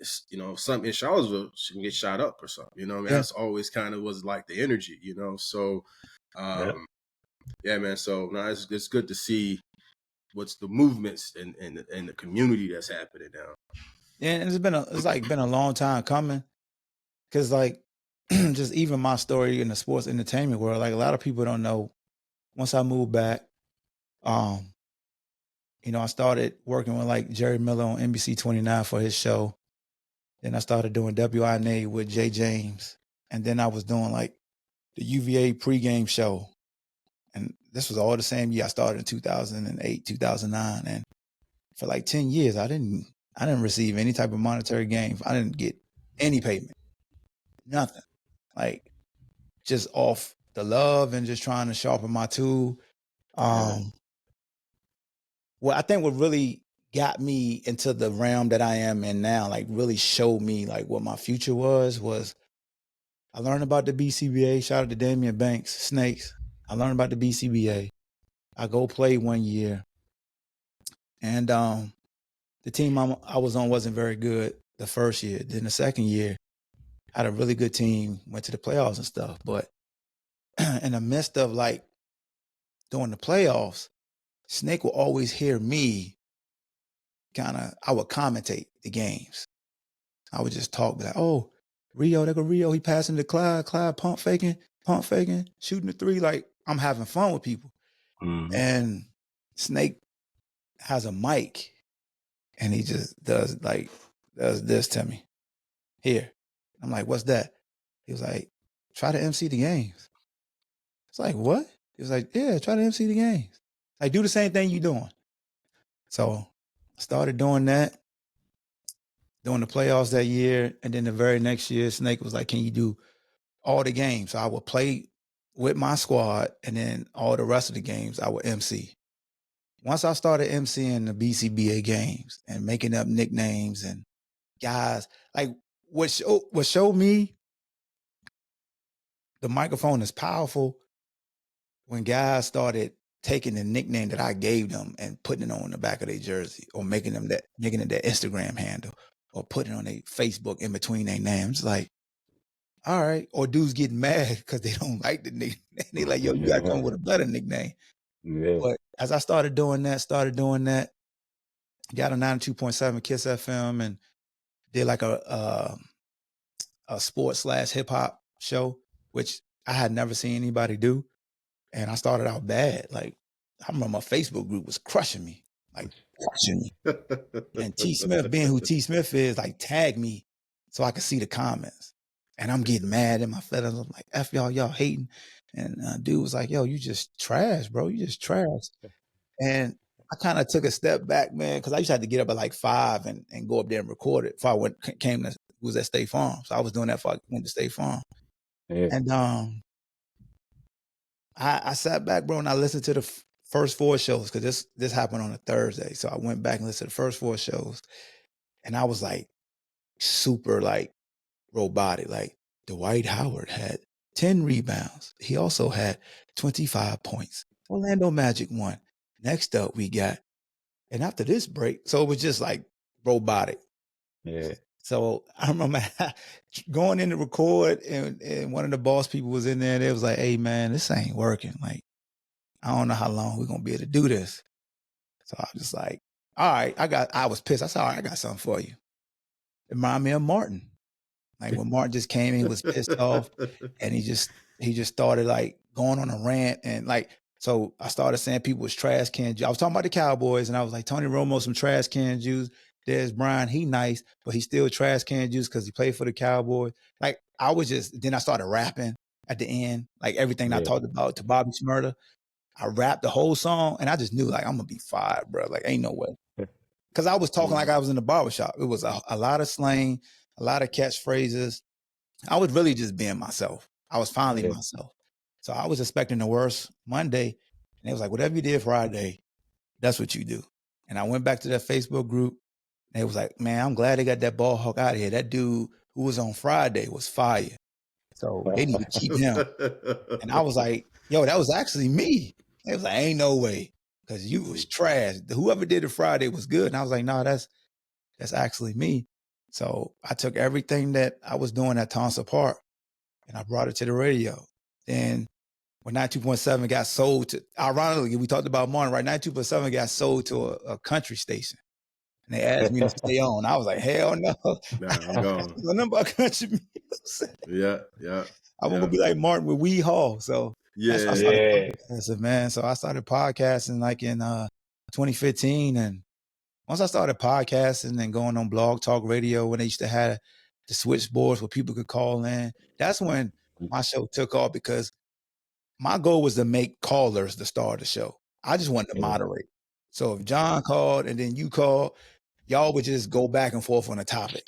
something in Charlottesville should get shot up or something. You know what I mean? That's always kind of was like the energy, you know. So, yeah, man. So now it's good to see what's the movements and the community that's happening now. Yeah, and it's been a long time coming. Cause like just even my story in the sports entertainment world, like a lot of people don't know. Once I moved back, I started working with like Jerry Miller on NBC 29 for his show. Then I started doing WINA with Jay James. And then I was doing like the UVA pregame show. And this was all the same year. I started in 2008, 2009. And for like 10 years, I didn't receive any type of monetary gain. I didn't get any payment. Nothing. Like, just off the love and just trying to sharpen my tool. Well, I think what really got me into the realm that I am in now, like really showed me like what my future was I learned about the BCBA. Shout out to Damian Banks, Snakes. I learned about the BCBA. I go play 1 year. And the team I was on wasn't very good the first year. Then the second year, I had a really good team, went to the playoffs and stuff. But in the midst of like doing the playoffs, Snake will always hear me I would commentate the games. I would just talk like, oh, Rio, there go Rio. He passing to Clyde, pump faking, shooting the three. Like I'm having fun with people. Mm-hmm. And Snake has a mic and he just does this to me. Here. I'm like, what's that? He was like, try to MC the games. It's like, what? He was like, yeah, try to MC the games. Like, do the same thing you're doing. So I started doing that, doing the playoffs that year. And then the very next year, Snake was like, can you do all the games? So I would play with my squad, and then all the rest of the games I would MC. Once I started MCing the BCBA games and making up nicknames and guys, like what showed me the microphone is powerful when guys started taking the nickname that I gave them and putting it on the back of their jersey, or making it their Instagram handle, or putting it on their Facebook in between their names. Like, all right. Or dudes getting mad because they don't like the nickname. They like, yo, you gotta come with a better nickname. Yeah. But as I started doing that, got a 92.7 Kiss FM and did like a sports / hip hop show, which I had never seen anybody do. And I started out bad. Like, I remember my Facebook group was crushing me. And T Smith, being who T Smith is, like tagged me so I could see the comments. And I'm getting mad in my feelings. I'm like, F y'all hating. And dude was like, yo, you just trash, bro. You just trash. And I kind of took a step back, man, because I used to have to get up at like 5 and go up there and record it before I was at State Farm. So I was doing that before I went to State Farm. Yeah. And I sat back, bro, and I listened to the first 4 shows, because this happened on a Thursday. So I went back and listened to the first 4 shows. And I was like super like robotic. Like Dwight Howard had 10 rebounds. He also had 25 points. Orlando Magic won. Next up we got, and after this break, so it was just like robotic. Yeah. So I remember going in to record, and one of the boss people was in there, and they was like, hey man, this ain't working. Like, I don't know how long we're gonna be able to do this. So I was just like, all right, I was pissed. I said, all right, I got something for you. It reminded me of Martin. Like when Martin just came in, was pissed off, and he just started like going on a rant, and like, so I started saying people was trash can Jews. I was talking about the Cowboys, and I was like, Tony Romo, some trash can Jews. There's Brian, he nice, but he's still trash can Jews because he played for the Cowboys. Like then I started rapping at the end, like everything I talked about to Bobby Shmurda. I rapped the whole song, and I just knew like I'm gonna be fired, bro. Like ain't no way, because I was talking like I was in the barbershop. It was a lot of slang, a lot of catchphrases. I was really just being myself. I was finally myself. So I was expecting the worst Monday, and it was like, whatever you did Friday, that's what you do. And I went back to that Facebook group, and it was like, man, I'm glad they got that Ballhawk out of here. That dude who was on Friday was fire. So they need to keep him. And I was like, yo, that was actually me. It was like, ain't no way, because you was trash. Whoever did it Friday was good. And I was like, no, that's actually me. So I took everything that I was doing at Tonsa Park, and I brought it to the radio. Then when 92.7 got sold to, ironically, we talked about Martin, right? 92.7 got sold to a country station. And they asked me to stay on. I was like, hell no. Nah, I'm gone. I know about country music. Yeah. I want to be like Martin with Weed Hall. So that's how I started podcasting, man. So I started podcasting like in 2015. And once I started podcasting and going on Blog Talk Radio, when they used to have the switchboards where people could call in, that's when my show took off, because my goal was to make callers the star of the show. I just wanted to moderate. So if John called and then you called, y'all would just go back and forth on a topic.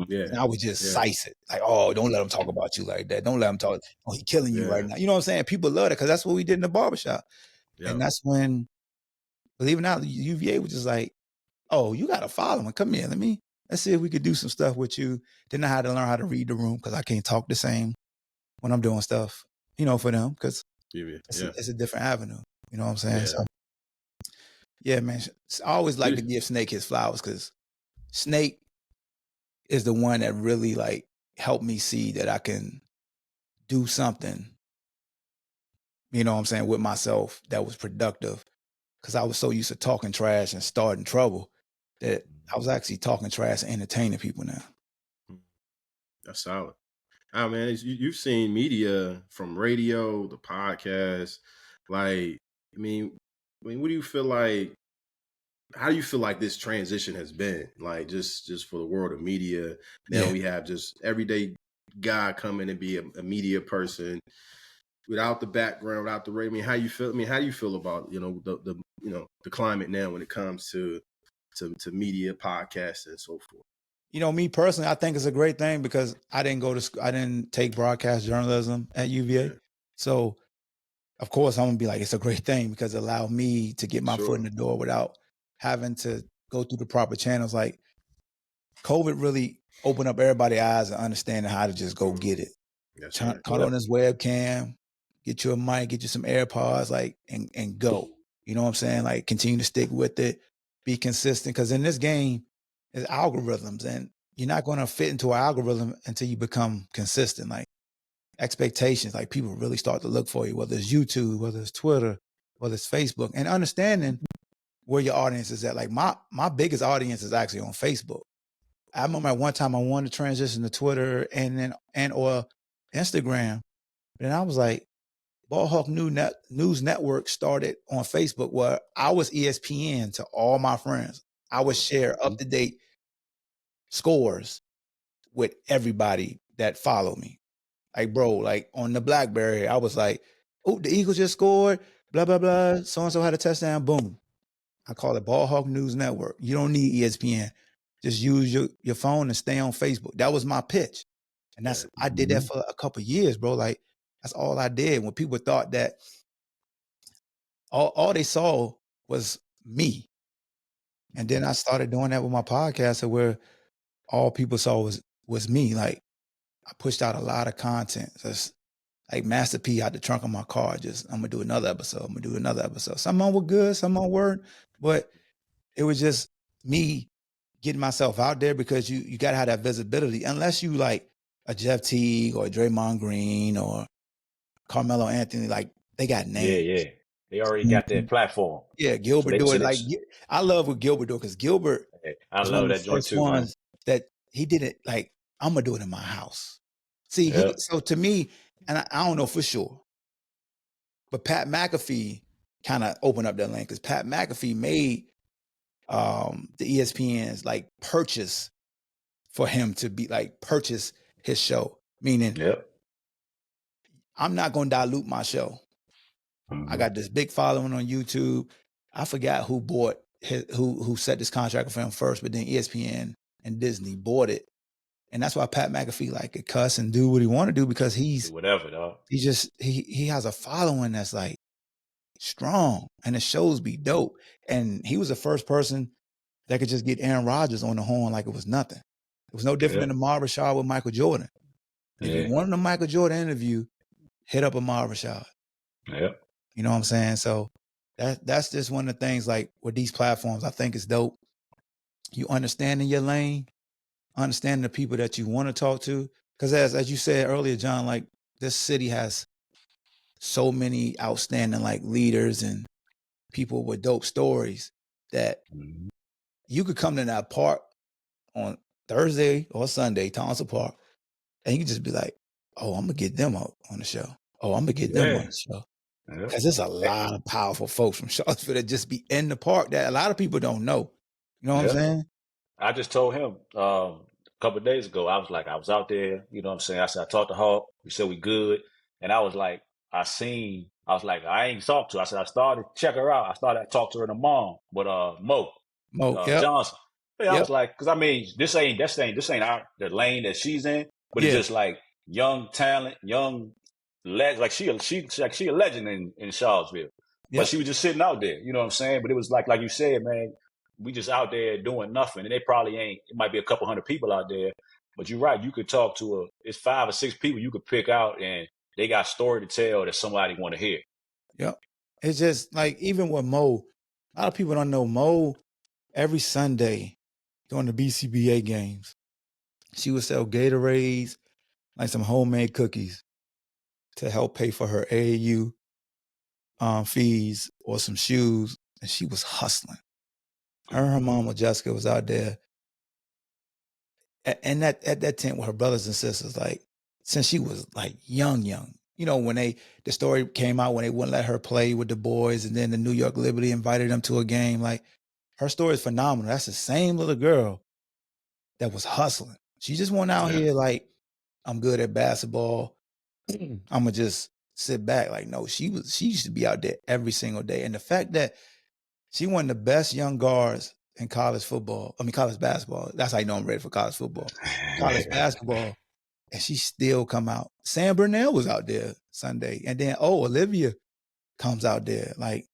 Yeah. And I would just size it. Like, oh, don't let him talk about you like that. Don't let him talk. Oh, he's killing you right now. You know what I'm saying? People love it, because that's what we did in the barbershop. And that's when, believe it or not, UVA was just like, oh, you got a following. Come here. Let's see if we could do some stuff with you. Then I had to learn how to read the room because I can't talk the same when I'm doing stuff, for them, because it's a different avenue. You know what I'm saying? Yeah. So, yeah, man. I always like to give Snake his flowers because Snake is the one that really like helped me see that I can do something, you know what I'm saying, with myself that was productive. Because I was so used to talking trash and starting trouble that I was actually talking trash and entertaining people now. That's solid. Man, you've seen media from radio, the podcast. Like, I mean, what do you feel like? How do you feel like this transition has been? Like, just for the world of media. Now we have just everyday guy come in and be a media person without the background, without the radio. I mean, how you feel? I mean, how do you feel about the climate now when it comes to media, podcasts, and so forth? Me personally, I think it's a great thing because I didn't take broadcast journalism at UVA. Yeah. So, of course, I'm going to be like, it's a great thing because it allowed me to get my foot in the door without having to go through the proper channels. Like, COVID really opened up everybody's eyes and understanding how to just go get it. Caught on this webcam, get you a mic, get you some AirPods, like, and go. You know what I'm saying? Like, continue to stick with it, be consistent. Because in this game, there's algorithms, and you're not going to fit into an algorithm until you become consistent. Like, expectations, like people really start to look for you, whether it's YouTube, whether it's Twitter, whether it's Facebook, and understanding where your audience is at. Like my biggest audience is actually on Facebook. I remember one time I wanted to transition to Twitter or Instagram. And I was like, Ballhawk News Network started on Facebook where I was ESPN to all my friends. I would share up-to-date scores with everybody that followed me. Like, bro, like on the BlackBerry, I was like, oh, the Eagles just scored, blah, blah, blah. So-and-so had a touchdown, boom. I call it Ballhawk News Network. You don't need ESPN. Just use your phone and stay on Facebook. That was my pitch. And I did that for a couple of years, bro. Like, that's all I did. When people thought that all they saw was me. And then I started doing that with my podcast where all people saw was me. Like, I pushed out a lot of content. Just like Master P out the trunk of my car. I'm gonna do another episode. Some of them were good, some of them weren't. But it was just me getting myself out there because you gotta have that visibility. Unless you like a Jeff Teague or Draymond Green or Carmelo Anthony, like they got names. Yeah. They already got that platform. Yeah, Gilbert do it. Like, I love what Gilbert do because Gilbert. I love that joint too. Ones that he did it like, I'm gonna do it in my house. See, so to me, and I don't know for sure, but Pat McAfee kind of opened up that lane because Pat McAfee made the ESPN's like purchase for him to be like purchase his show. Meaning, I'm not gonna dilute my show. I got this big following on YouTube. I forgot who bought who set this contract for him first, but then ESPN and Disney bought it. And that's why Pat McAfee like could cuss and do what he want to do because he's whatever, dog. He has a following that's like strong and the shows be dope. And he was the first person that could just get Aaron Rodgers on the horn like it was nothing. It was no different than the Ahmad Rashad with Michael Jordan. If you wanted a Michael Jordan interview, hit up Ahmad Rashad. Yeah. You know what I'm saying? So that's just one of the things like with these platforms, I think it's dope. You understanding your lane, understanding the people that you want to talk to. Because as you said earlier, John, like this city has so many outstanding like leaders and people with dope stories that you could come to that park on Thursday or Sunday, Townsend Park, and you could just be like, oh, I'm going to get them out on the show. Oh, I'm going to get them on the show. Because there's a lot of powerful folks from Charlottesville that just be in the park that a lot of people don't know. You know what I'm saying? I just told him a couple of days ago, I was out there, you know what I'm saying? I said, I talked to Hawk. We said we good. And I was like, I ain't talked to her. I said, I started to check her out. I started to talk to her and her mom, but Mo Johnson. Yeah, I was like, because I mean, this ain't the lane that she's in, but it's just like young talent, young legend. Like she a legend in Charlottesville. But she was just sitting out there, you know what I'm saying? But it was like you said, man, we just out there doing nothing. And they probably ain't, it might be a couple hundred people out there. But you're right, you could talk to it's 5 or 6 people you could pick out and they got a story to tell that somebody want to hear. Yep. It's just like, even with Mo, a lot of people don't know Mo, every Sunday during the BCBA games, she would sell Gatorades, like some homemade cookies to help pay for her AAU fees or some shoes. And she was hustling. Her and her mama, Jessica, was out there. And at that tent with her brothers and sisters, like, since she was like young, you know, when the story came out when they wouldn't let her play with the boys, and then the New York Liberty invited them to a game, like, her story is phenomenal. That's the same little girl that was hustling. She just went out here like, I'm good at basketball. I'm gonna just sit back. Like, no, she used to be out there every single day. And the fact that she one of the best young guards in college basketball. That's how you know I'm ready for college football. College basketball. And she still come out. Sam Burnell was out there Sunday. And then, Olivia comes out there. Like,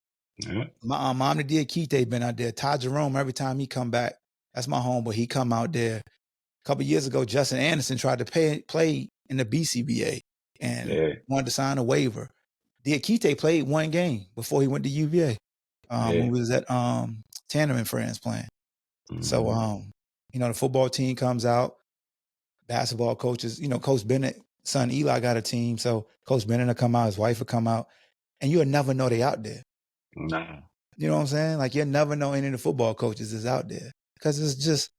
my Mom Diakite been out there. Todd Jerome, every time he come back, that's my homeboy. He come out there. A couple of years ago, Justin Anderson tried to play in the BCBA and wanted to sign a waiver. Diakite played one game before he went to UVA. When we was at Tanner and Friends playing. So, you know, the football team comes out, basketball coaches, you know, Coach Bennett, son Eli got a team. So Coach Bennett will come out, his wife will come out, and you'll never know they out there. Nah. You know what I'm saying? Like, you'll never know any of the football coaches is out there, because it's just,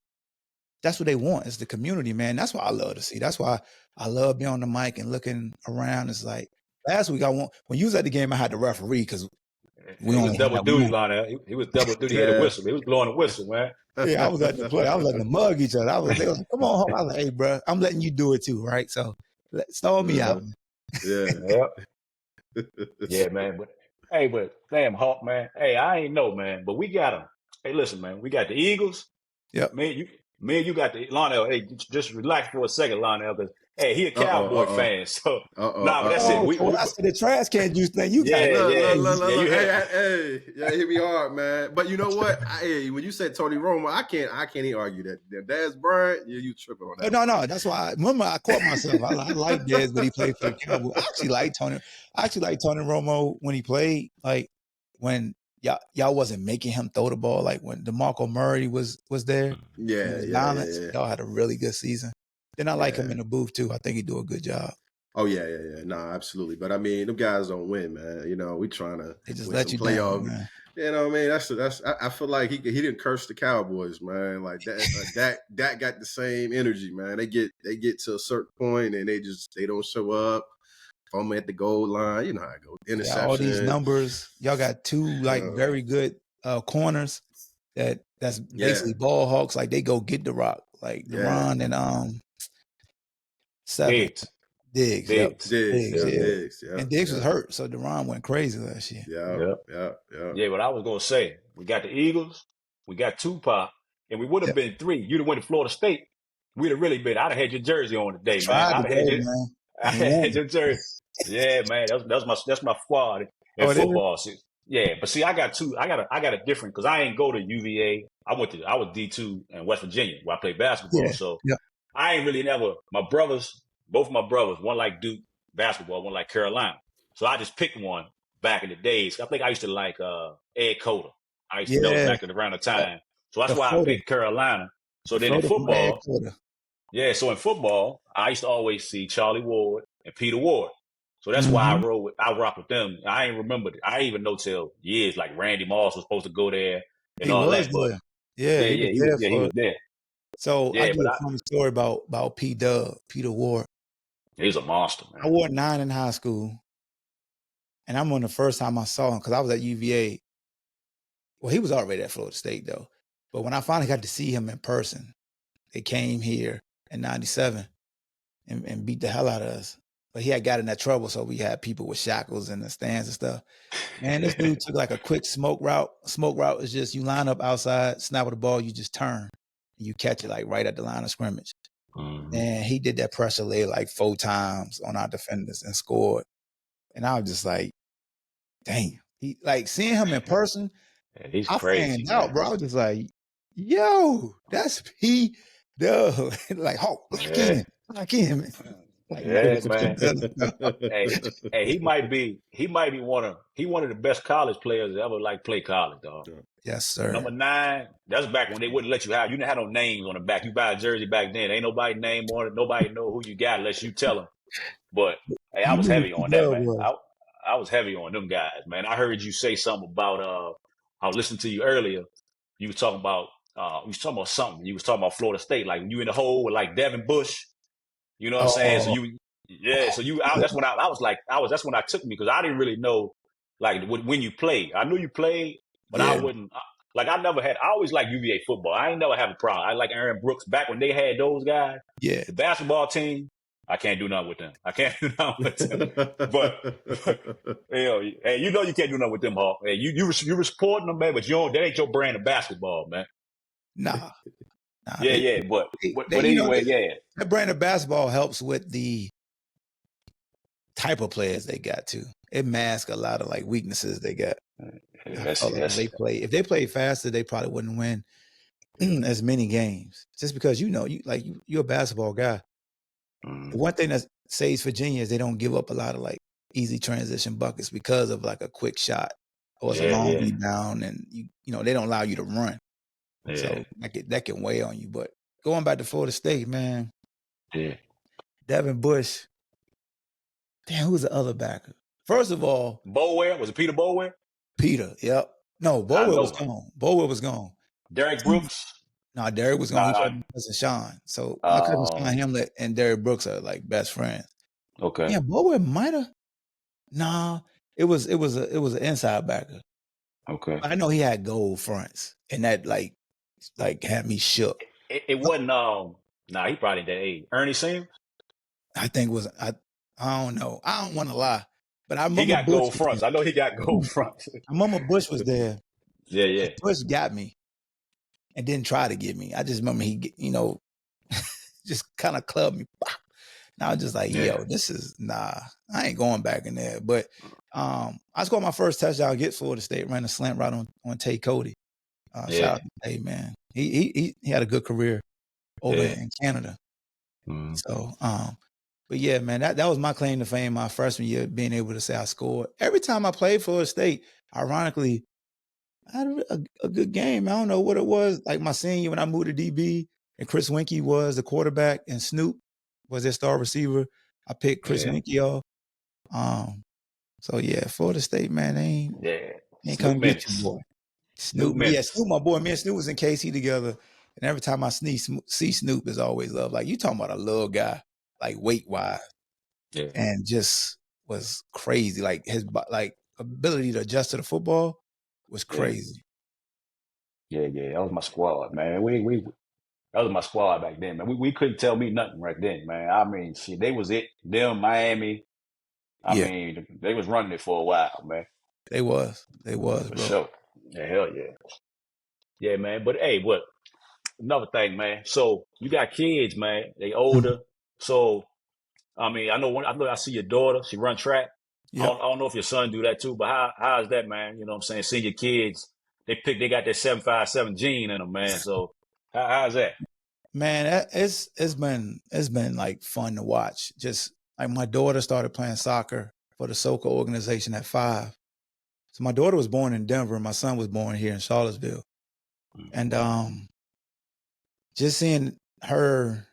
that's what they want. It's the community, man. That's what I love to see. That's why I love being on the mic and looking around. It's like, last week when you was at the game, I had the referee because he was double duty, Lionel. He was double duty. He had a whistle. He was blowing a whistle, man. Yeah, I was letting them mug each other. They was like, come on home. I was like, hey, bro, I'm letting you do it too, right? So stall me out. Yeah. Yeah, man. But damn, Hawk, man. Hey, I ain't know, man. But we got them. Hey, listen, man. We got the Eagles. Yep. Man, you got the Lionel. Hey, just relax for a second, Lionel, because he a Cowboy fan. So but that's it. I said the trash can juice thing. You got hit me hard, man. But you know what? When you said Tony Romo, I can't even argue that. Dez Bryant, you tripping on that? No. That's why. Remember, I caught myself. I like Dez when he played for the Cowboys. I actually like Tony Romo when he played. Like, when y'all wasn't making him throw the ball. Like, when DeMarco Murray was there. Y'all had a really good season. Then I like him in the booth too. I think he do a good job. Oh yeah. No, absolutely. But I mean, them guys don't win, man. You know, we trying to just let you playoff. Down, man. You know what I mean? That's. I feel like he didn't curse the Cowboys, man. Like that. That got the same energy, man. They get to a certain point and they don't show up. Fumble at the goal line. You know how it goes. Interception. Yeah, all these numbers. Y'all got two very good corners. That's basically ball hawks. Like, they go get the rock. Like Ron and Diggs. And Diggs was hurt, so Deron went crazy last year. Yeah. Yeah, what I was gonna say, we got the Eagles, we got Tupac, and we would have been 3. You'd have went to Florida State. We'd have really been. I'd have had your jersey on today, man. I had your jersey. Yeah, man. That's my squad in football. Yeah, but see, I got a different, because I ain't go to UVA. I was D2 in West Virginia where I played basketball. So I ain't really both of my brothers, one like Duke basketball, one like Carolina. So I just picked one back in the days. I think I used to like Ed Cota. I used to know back around the time. So that's why I picked Carolina. So then in football, so in football, I used to always see Charlie Ward and Peter Ward. So that's why I rock with them. I ain't remembered. I ain't even know till years, like Randy Moss was supposed to go there and all that. But he was there. So I do a funny story about Peter Ward. He's a monster, man. I wore 9 in high school, and I'm on the first time I saw him because I was at UVA. Well, he was already at Florida State though. But when I finally got to see him in person, they came here in '97 and beat the hell out of us. But he had got in that trouble, so we had people with shackles in the stands and stuff. Man, this dude took like a quick smoke route. Smoke route is just you line up outside, snap with the ball, you just turn, and you catch it like right at the line of scrimmage. And he did that pressure lay like 4 times on our defenders and scored. And I was just like, dang. He, like, seeing him in person, he's crazy. Out, bro. I was just like, Yo, that's P. Dub. Like, Hawk, lock in, man. Like, Yeah, man. hey, He might be one of the best college players that ever like play college, dog. Yes, sir. Number 9, that's back when they wouldn't let you have. You didn't have no names on the back. You buy a jersey back then. Ain't nobody name on it. Nobody know who you got unless you tell them. But hey, I was heavy on that, man. I was heavy on them guys, man. I heard you say something about I was listening to you earlier. You was talking about something. You was talking about Florida State, like when you in the hole with like Devin Bush. You know what I'm saying? So that's when I was like, that's when I took me, because I didn't really know like when you played. I knew you played, but I wouldn't. I always liked UVA football. I ain't never have a problem. I like Aaron Brooks back when they had those guys. Yeah. The basketball team, I can't do nothing with them. I can't do nothing with them. But hey, you know you can't do nothing with them, Hawk. Hey, you were supporting them, man, but that ain't your brand of basketball, man. Nah. But anyway, that brand of basketball helps with the type of players they got too. It masks a lot of like weaknesses they got. If they played faster, they probably wouldn't win as many games. Just because you're a basketball guy. The one thing that saves Virginia is they don't give up a lot of like easy transition buckets because of like a quick shot or it's a long rebound, and they don't allow you to run. Yeah. So that can weigh on you. But going back to Florida State, man. Yeah. Devin Bush. Damn, who's the other backer? First of all, Boulware. Was it Peter Boulware? Peter, yep. No, Boulware was gone. Boulware was gone. Derek Brooks? No, Derek was gone. He was cousin Sean. So my cousin Sean Hamlet and Derek Brooks are like best friends. Okay. Yeah, Boulware might have. Nah, it was an inside backer. Okay. I know he had gold fronts, and that like had me shook. It wasn't he probably that age. Ernie Sims? I think I don't know. I don't want to lie. But I remember he got gold fronts. I know he got gold fronts. I remember Bush was there. Yeah. Bush got me and didn't try to get me. I just remember he, just kind of clubbed me. And I was just like, yo, this is, I ain't going back in there. But I scored my first touchdown against Florida State, ran a slant right on Tay Cody. Shout out to Tay, man. He had a good career over in Canada. Mm. So, but yeah, man, that was my claim to fame my freshman year, being able to say I scored. Every time I played Florida State, ironically, I had a good game. I don't know what it was. Like my senior year when I moved to DB, and Chris Winkie was the quarterback, and Snoop was their star receiver. I picked Chris Winkie off. So yeah, Florida State, man, they ain't come get you, boy. Snoop, Snoop, my boy. Me and Snoop was in KC together, and every time I see Snoop, is always love. Like you talking about a little guy, like weight wise, and just was crazy. Like his ability to adjust to the football was crazy. Yeah, that was my squad, man. That was my squad back then, man. We couldn't tell me nothing right then, man. I mean, shit, they was it. Them, Miami. I mean, they was running it for a while, man. They was, bro. Sure. Yeah, hell yeah. Yeah, man. But hey, another thing, man. So you got kids, man. They older. So I mean, I know I see your daughter. She run track. Yep. I don't know if your son do that too, but how is that, man? You know what I'm saying? Seeing your kids, they got that 757 gene in them, man. So how's that? Man, it's been like fun to watch. Just like my daughter started playing soccer for the Soka organization at 5. So my daughter was born in Denver, and my son was born here in Charlottesville. And just seeing her,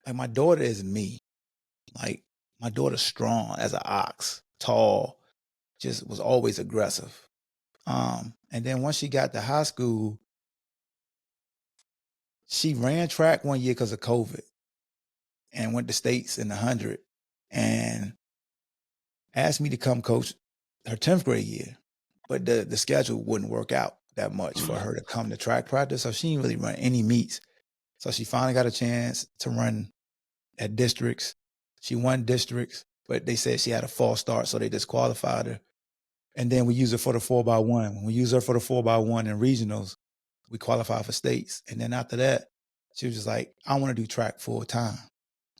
like my daughter is me. Like my daughter's strong as an ox, tall, just was always aggressive. And then once she got to high school, she ran track one year because of COVID and went to states in the 100 and asked me to come coach her 10th grade year. But the schedule wouldn't work out that much for her to come to track practice. So she didn't really run any meets. So she finally got a chance to run at districts. She won districts, but they said she had a false start, so they disqualified her. And then we used her for the 4x1. When we used her for the 4x1 in regionals, we qualified for states. And then after that, she was just like, I want to do track full time.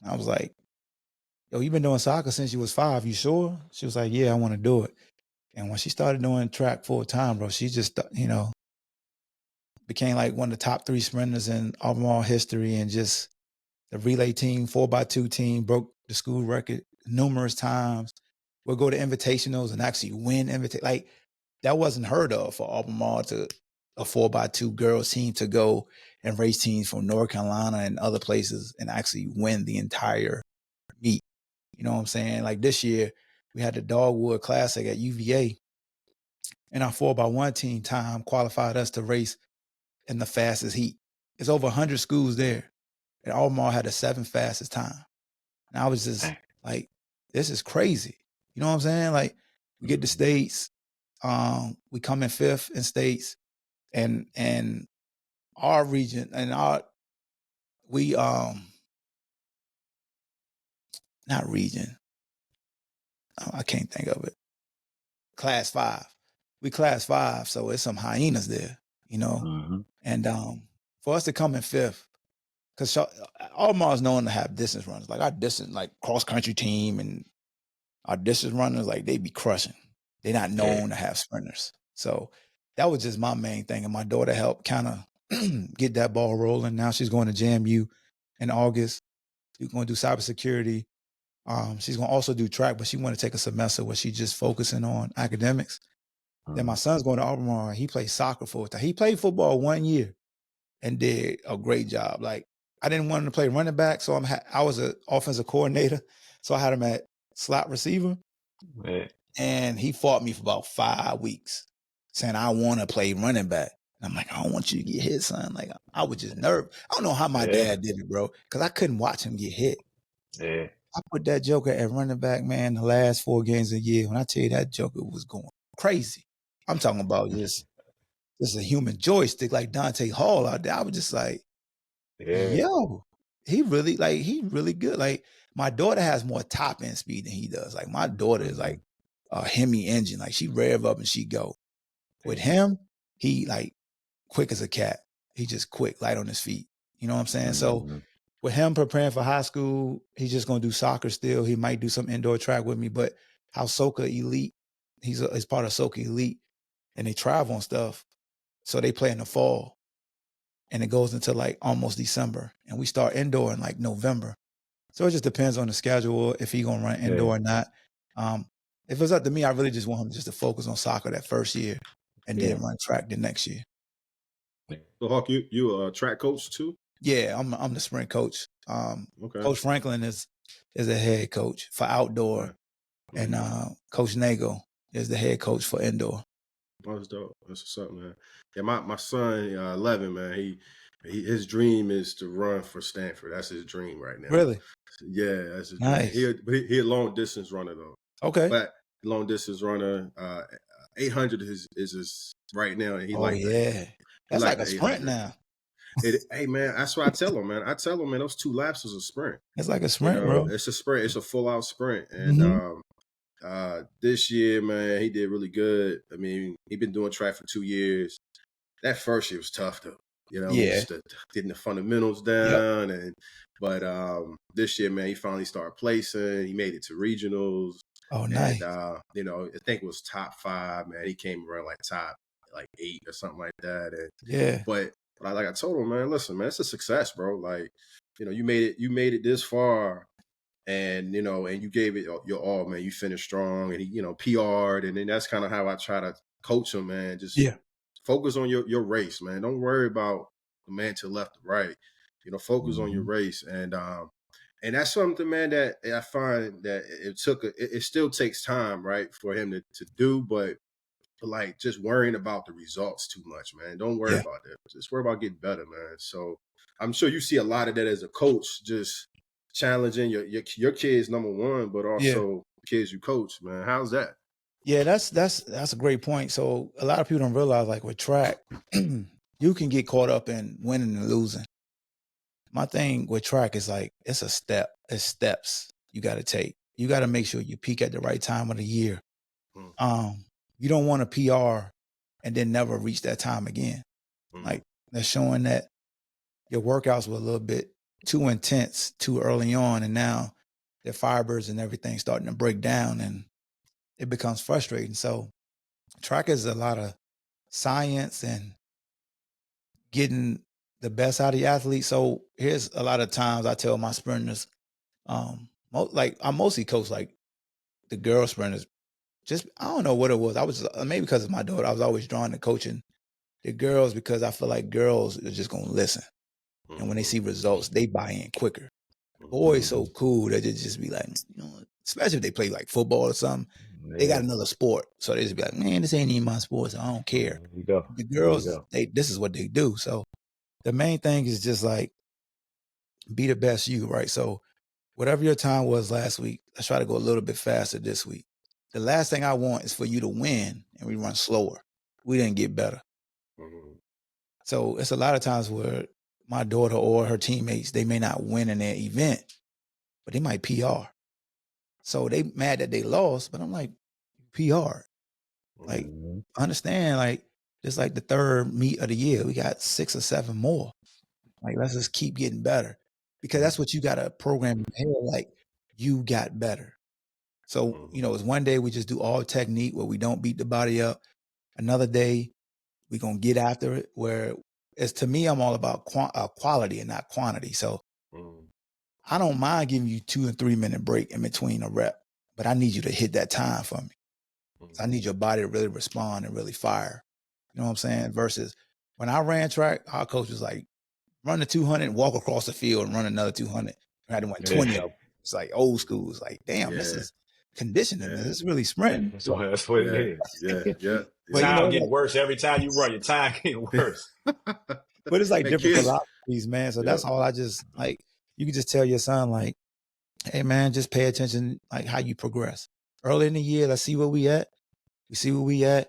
I was like, yo, you've been doing soccer since you was 5. You sure? She was like, yeah, I want to do it. And when she started doing track full time, bro, she just, became like one of the top 3 sprinters in Albemarle history, and just the relay team, 4x2 team, broke the school record numerous times. We'll go to invitationals and actually win like that wasn't heard of for Albemarle to a 4x2 girls team to go and race teams from North Carolina and other places and actually win the entire meet. You know what I'm saying? Like this year, we had the Dogwood Classic at UVA, and our 4x1 team time qualified us to race in the fastest heat. It's over 100 schools there, and Albemarle had the 7th fastest time. And I was just like, this is crazy. You know what I'm saying? Like, we get to states, we come in 5th in states, and our region and not region, I can't think of it. Class 5. We class 5, so it's some hyenas there, you know? Mm-hmm. And for us to come in 5th, because Albemarle's known to have distance runners. Like our distance, like cross-country team and our distance runners, like they be crushing. They're not known to have sprinters. So that was just my main thing. And my daughter helped kind of get that ball rolling. Now she's going to JMU in August. She's going to do cybersecurity. She's going to also do track, but she want to take a semester where she's just focusing on academics. Then my son's going to Albemarle. He plays soccer full time. He played football 1 year and did a great job. Like, I didn't want him to play running back, so I was an offensive coordinator, so I had him at slot receiver. Yeah. And he fought me for about 5 weeks, saying, I want to play running back. And I'm like, I don't want you to get hit, son. Like, I was just nervous. I don't know how my dad did it, bro, because I couldn't watch him get hit. Yeah. I put that joker at running back, man, the last 4 games of the year. When I tell you that joker was going crazy. I'm talking about just a human joystick like Dante Hall out there. I was just like, yo, he really good. Like, my daughter has more top end speed than he does. Like, my daughter is like a Hemi engine. Like, she rev up and she go. With him, he like quick as a cat. He just quick, light on his feet. You know what I'm saying? So with him preparing for high school, he's just gonna do soccer still. He might do some indoor track with me, but how Soka Elite, he's part of Soka Elite, and they travel and stuff. So they play in the fall, and it goes until like almost December, and we start indoor in like November. So it just depends on the schedule if he's gonna run indoor or not. If it's up to me, I really just want him just to focus on soccer that first year, and then run track the next year. So Hawk, you a track coach too? Yeah, I'm the sprint coach. Okay. Coach Franklin is the head coach for outdoor, and Coach Nagel is the head coach for indoor. That's dope. That's what's up, man. Yeah, my son, 11, man. His dream is to run for Stanford. That's his dream right now. Really? Yeah, that's his nice. dream. He a long distance runner though. Okay. But long distance runner, 800 is his right now, and he that's like a sprint now. Hey man, that's what I tell him, man. Those 2 laps is a sprint. It's like a sprint, bro. It's a sprint. It's a full out sprint, and this year, man, he did really good. I mean, he's been doing track for 2 years. That first year was tough though. Just getting the fundamentals down, but this year, man, he finally started placing. He made it to regionals. Oh, nice. And, I think it was top 5, man. He came around like top 8 or something like that. And but like I told him, man, listen, man, it's a success, bro. Like, you made it this far, and and you gave it your all, man. You finished strong, and he PR'd, and then that's kind of how I try to coach him, man. Just focus on your race, man. Don't worry about the man to the left or right. Focus on your race, and that's something, man, that I find that it still takes time, right, for him to do, but like just worrying about the results too much, man. Don't worry about that. Just worry about getting better, man. So I'm sure you see a lot of that as a coach, just challenging your kids, number one, but also the kids you coach, man. How's that? Yeah, that's a great point. So a lot of people don't realize, like with track, you can get caught up in winning and losing. My thing with track is like, it's a step. It's steps you got to take. You got to make sure you peak at the right time of the year. You don't want to PR and then never reach that time again. Like, they're showing that your workouts were a little bit too intense too early on, and now their fibers and everything starting to break down, and it becomes frustrating. So track is a lot of science and getting the best out of the athlete. So here's a lot of times I tell my sprinters, like I mostly coach like the girl sprinters. Just I don't know what it was. I was maybe because of my daughter. I was always drawn to coaching the girls because I feel like girls are just gonna listen, and when they see results, they buy in quicker. Boys so cool that they just be like, you know, especially if they play like football or something. Yeah. They got another sport, so they just be like, man, this ain't even my sport, so I don't care. The girls, this is what they do. So the main thing is just like be the best you, right? So whatever your time was last week, let's try to go a little bit faster this week. The last thing I want is for you to win and we run slower. We didn't get better. So it's a lot of times where my daughter or her teammates, they may not win in their event, but they might PR. So they mad that they lost, but I'm like, PR. Like, understand, like, it's like the third meet of the year. We got 6 or 7 more. Like, let's just keep getting better. Because that's what you got to program in your head, like, you got better. So, you know, it's one day we just do all technique where we don't beat the body up. Another day, we're going to get after it, where it's, to me, I'm all about quality and not quantity. So I don't mind giving you 2 and 3 minute break in between a rep, but I need you to hit that time for me. So I need your body to really respond and really fire. You know what I'm saying? Versus when I ran track, our coach was like, run the 200, walk across the field and run another 200. I had to win 20 of them. It's like old school. It's like, damn, this is conditioning. This is really sprinting. That's what it is. Yeah. But time getting worse every time you run. Your time getting worse. But it's like different philosophies, man. So that's all I just, like, you can just tell your son, like, hey, man, just pay attention, like, how you progress. Early in the year, let's see where we at. We see where we at.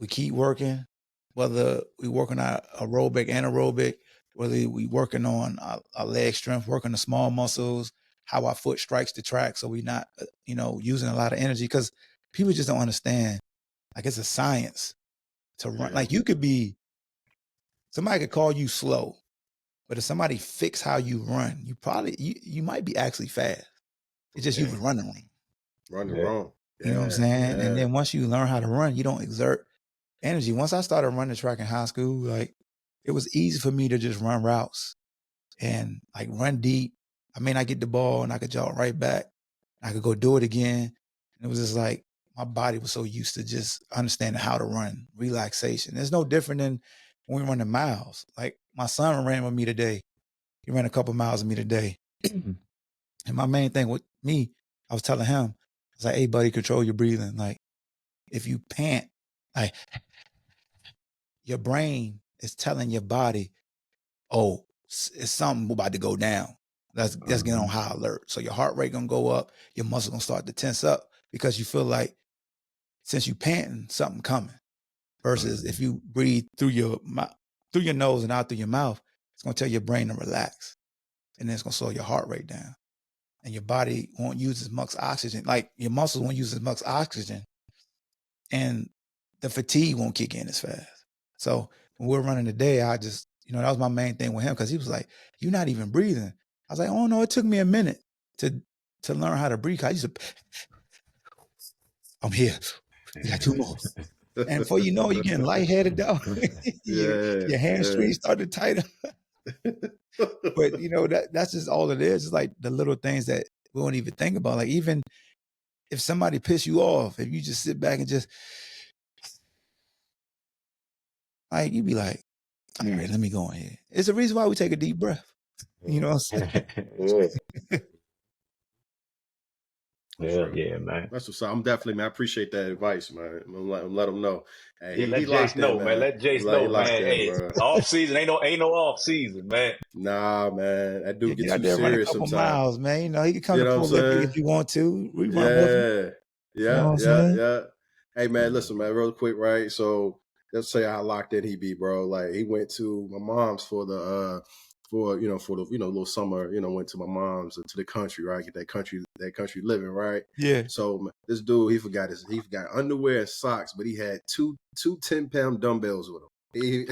We keep working, whether we working on aerobic, anaerobic, whether we working on our leg strength, working the small muscles, how our foot strikes the track, so we're not, you know, using a lot of energy. Because people just don't understand, like, it's a science to run. Like, you could be, somebody could call you slow, but if somebody fix how you run, you probably, you might be actually fast. It's just you was running wrong. Running wrong. You know what I'm saying? And then once you learn how to run, you don't exert energy. Once I started running track in high school, like, it was easy for me to just run routes and like run deep. I mean, I get the ball and I could jog right back. I could go do it again. And it was just like, my body was so used to just understanding how to run, relaxation. It's no different than when we run the miles. Like, my son ran with me today. He ran a couple miles with me today. And my main thing with me, I was telling him, I was like, hey, buddy, control your breathing. Like, if you pant, like, your brain is telling your body, oh, it's something about to go down. Let's get on high alert. So your heart rate gonna go up, your muscle gonna start to tense up because you feel like, since you panting, something coming. Versus if you breathe through your nose and out through your mouth, it's gonna tell your brain to relax, and then it's gonna slow your heart rate down, and your body won't use as much oxygen. Like, your muscles won't use as much oxygen, and the fatigue won't kick in as fast. So when we're running today, I just, you know, that was my main thing with him, because he was like, you're not even breathing. I was like, oh no, it took me a minute to learn how to breathe. I used to, I'm here. We got 2 more. And before you know, you're getting lightheaded, dog. Your hamstrings start to tighten. But you know, that's just all it is. It's like the little things that we don't even think about. Like, even if somebody piss you off, if you just sit back and just, like, you be like, all right, let me go in here. It's the reason why we take a deep breath. You know what I'm saying? Yeah, man. That's what's up. I'm definitely, man. I appreciate that advice, man. I'm let them know. Hey, let Jace know, man. Let Jace know, man. Hey, off season ain't no off season, man. Nah, man. That dude gets too serious sometimes. A couple miles, man. You know, he can come to Prolyfyck if you want to. We run both. Yeah. Hey, man, listen, man, real quick, right? So let's say how locked in he be, bro. Like, he went to my mom's for the little summer, went to my mom's to the country, right? Get that country living, right? Yeah. So this dude, he forgot underwear and socks, but he had two 10-pound dumbbells with him. He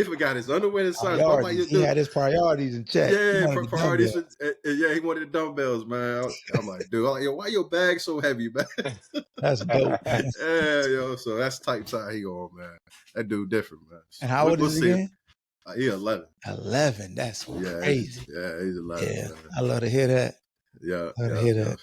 forgot his underwear and socks. Priorities. He had his priorities in check. Yeah, priorities. Yeah, he wanted the dumbbells, man. I'm like, dude, why your bag so heavy, man? That's dope. Yeah, yo. So that's type how he on, man. That dude different, man. And how old is he again? He 11. 11. That's crazy. Yeah, he's 11. Yeah, man. I love to hear that. Yeah, I love to hear that.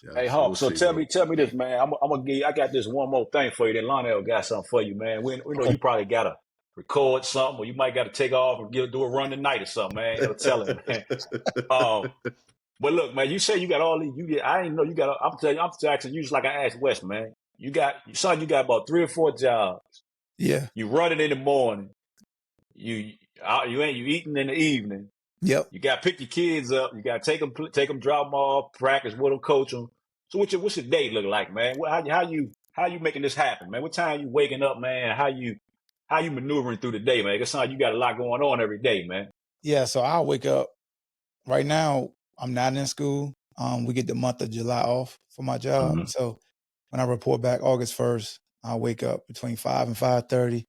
Yeah, hey, Hawk, so tell me this, man. I'm gonna give you, I got this one more thing for you. Then Lionel got something for you, man. We know you probably gotta record something, or you might gotta take off and do a run tonight or something, man. You know, tell him, man. But look, man, you say you got all these. I didn't know you got. I'm asking you just like I asked West, man. You got about 3 or 4 jobs. Yeah. You running in the morning. You eating in the evening. Yep. You got to pick your kids up. You got to take them, drop them off, practice with them, coach them. So what's your day look like, man? How you making this happen, man? What time you waking up, man? How you maneuvering through the day, man? It sounds like you got a lot going on every day, man. Yeah. So I'll wake up. Right now, I'm not in school. We get the month of July off for my job. Mm-hmm. So when I report back August 1st, I'll wake up between 5 and 5:30,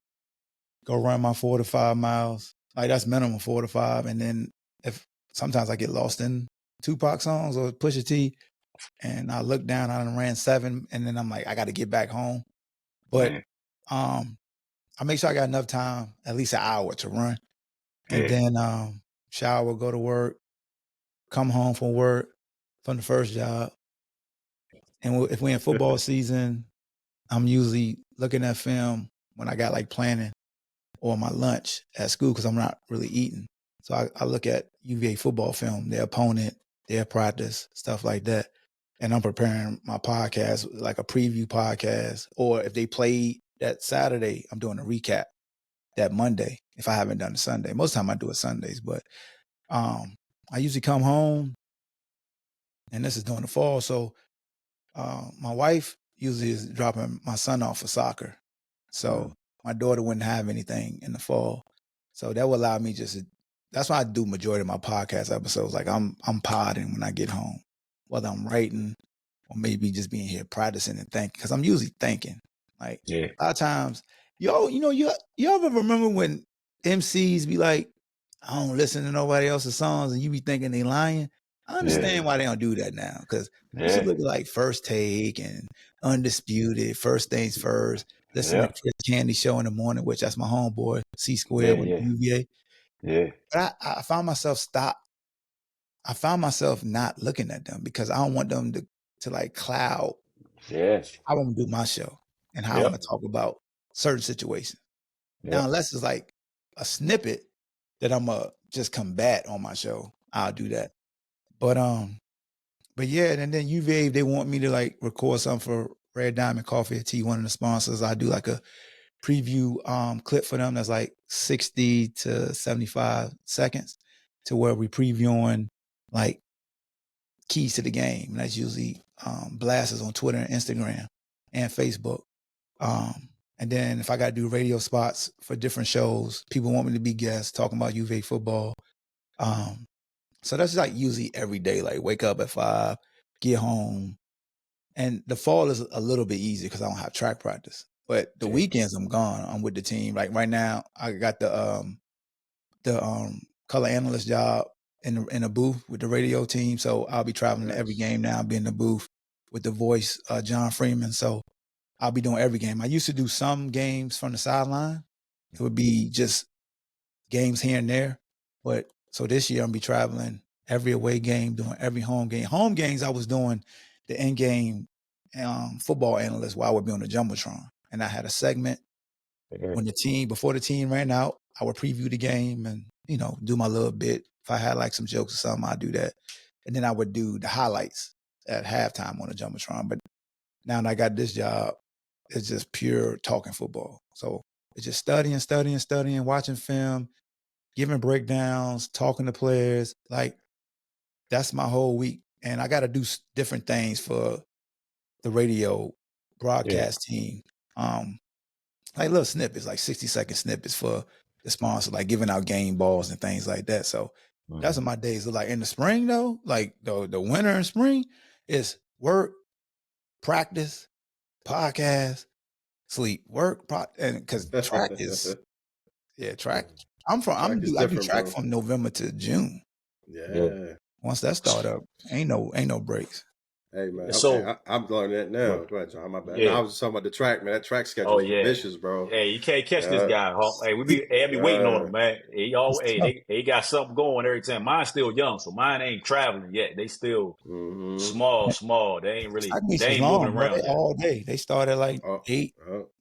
go run my 4 to 5 miles. Like that's minimum 4 to 5. And then if sometimes I get lost in Tupac songs or Pusha T, and I look down, I done ran 7, and then I'm like, I got to get back home. But I make sure I got enough time, at least an hour to run. And then shower, go to work, come home from work from the first job. And if we're in football season, I'm usually looking at film when I got like planning or my lunch at school because I'm not really eating. So I look at UVA football film, their opponent, their practice, stuff like that. And I'm preparing my podcast, like a preview podcast. Or if they played that Saturday, I'm doing a recap that Monday if I haven't done it Sunday. Most of the time I do it Sundays. But I usually come home, and this is during the fall. So my wife usually is dropping my son off for soccer. So my daughter wouldn't have anything in the fall. So that will allow me that's why I do majority of my podcast episodes. Like I'm podding when I get home, whether I'm writing or maybe just being here practicing and thinking, because I'm usually thinking. Like a lot of times, you ever remember when MCs be like, I don't listen to nobody else's songs, and you be thinking they lying? I understand why they don't do that now, because you should look at like First Take and Undisputed, First Things First, listen to Chris Candy Show in the morning, which that's my homeboy, C Squared with UVA. Yeah. But I found myself not looking at them because I don't want them to like cloud. Yes. I want to do my show and how I'm going to talk about certain situations. Now, unless it's like a snippet that I'm going to just combat on my show, I'll do that. But yeah, and then UVA, they want me to like record something for Red Diamond Coffee and Tea, one of the sponsors. I do like a preview clip for them that's like 60 to 75 seconds to where we previewing like keys to the game. And that's usually blasts on Twitter and Instagram and Facebook. And then if I got to do radio spots for different shows, people want me to be guests talking about UVA football. So that's like usually every day, like wake up at 5, get home. And the fall is a little bit easier because I don't have track practice. But the weekends I'm gone. I'm with the team. Like right now, I got the color analyst job in a booth with the radio team. So I'll be traveling to every game now. I'll be in the booth with the voice, John Freeman. So I'll be doing every game. I used to do some games from the sideline. It would be just games here and there. But so this year I'll be traveling every away game, doing every home game. Home games, I was doing the in-game football analyst while I would be on the Jumbotron. And I had a segment when before the team ran out, I would preview the game and, do my little bit. If I had like some jokes or something, I'd do that. And then I would do the highlights at halftime on the Jumbotron. But now that I got this job, it's just pure talking football. So it's just studying, watching film, giving breakdowns, talking to players. Like that's my whole week. And I got to do different things for the radio broadcast team. Like little snippets, like 60-second snippets for the sponsor, like giving out game balls and things like that. So that's what my days look like. In the spring though, like the winter and spring is work, practice, podcast, sleep, work, and because track is track. I do track from November to June. Yeah. Once that start up, ain't no breaks. Hey man, I'm learning that now. Go ahead, John. My bad. Yeah. No, I was just talking about the track, man. That track schedule is vicious, bro. Hey, you can't catch this guy. Hey, I be waiting on him, man. He got something going every time. Mine's still young, so mine ain't traveling yet. They still small. They ain't moving around yet. All day. They start at like 8,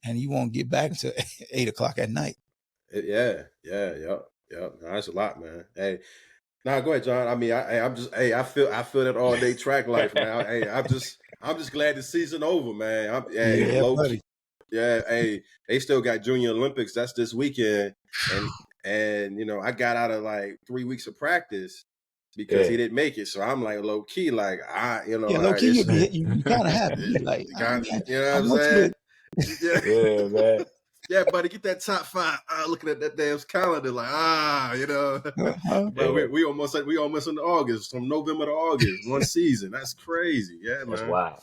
and you won't get back until 8 o'clock at night. Yeah. That's a lot, man. Hey. Nah, go ahead, John. I mean, I feel that all day track life, man. I'm just glad the season over, man. Buddy. Yeah, they still got Junior Olympics. That's this weekend, and you know, I got out of like 3 weeks of practice because he didn't make it. So I'm like low key, like low key, you kind of happy, like you know what I'm saying? Yeah, man. Yeah, buddy, get that top 5. Looking at that damn calendar, like But we almost in August, from November to August, one season. That's crazy. Yeah, man. That's wild.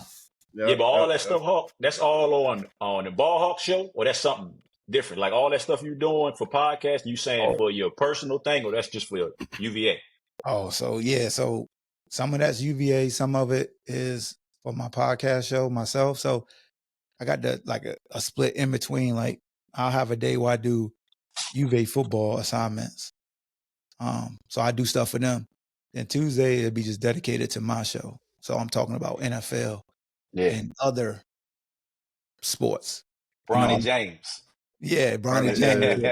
But all that stuff, Hawk, that's all on the Ballhawk show, or that's something different. Like all that stuff you doing for podcasts, you saying for your personal thing, or that's just for your UVA? Oh, so some of that's UVA, some of it is for my podcast show myself. So I got a split in between. Like I'll have a day where I do UVA football assignments. So I do stuff for them. Then Tuesday it'll be just dedicated to my show. So I'm talking about NFL and other sports. Bronny James. Yeah, Bronny James.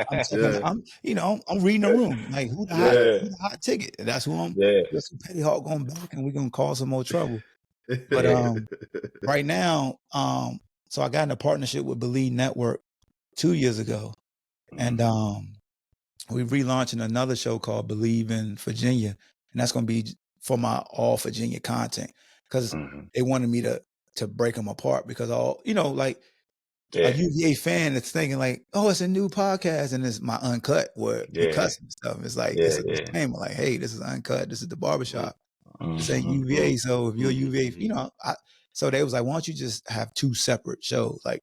I'm reading the room. Like who the hot ticket? And that's who I'm. There's some Petty Hawk going back, and we're gonna cause some more trouble. But right now, so I got in a partnership with Believe Network 2 years ago, and we're relaunching another show called Believe in Virginia, and that's gonna be for my all Virginia content because they wanted me to break them apart because a UVA fan that's thinking like, oh, it's a new podcast and it's my uncut where we cuss and stuff. It's like it's a disclaimer, like, hey, this is uncut, this is the barbershop. This ain't UVA. So if you're UVA, so they was like, why don't you just have 2 separate shows, like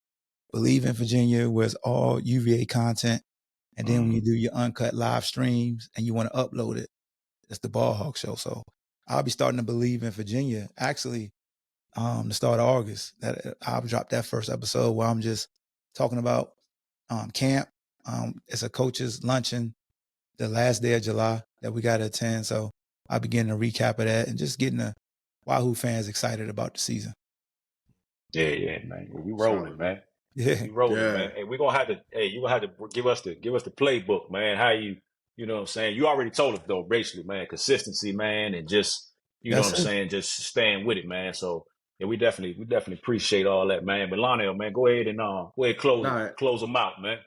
Believe in Virginia, where it's all UVA content, and then when you do your uncut live streams and you want to upload it, it's the Ballhawk show. So I'll be starting to Believe in Virginia actually the start of August. That I'll drop that first episode where I'm just talking about camp. It's a coach's luncheon the last day of July that we got to attend. So I'll be getting a recap of that and just getting the Wahoo fans excited about the season. Yeah, man. We rolling, man. Yeah, we rolling, man. Hey, we're gonna have to. Hey, you gonna have to give us the playbook, man. How you know what I'm saying? You already told us though, basically, man. Consistency, man, and just know what I'm saying, just staying with it, man. So yeah, we definitely appreciate all that, man. But Lionel, man, go ahead and close them out, man.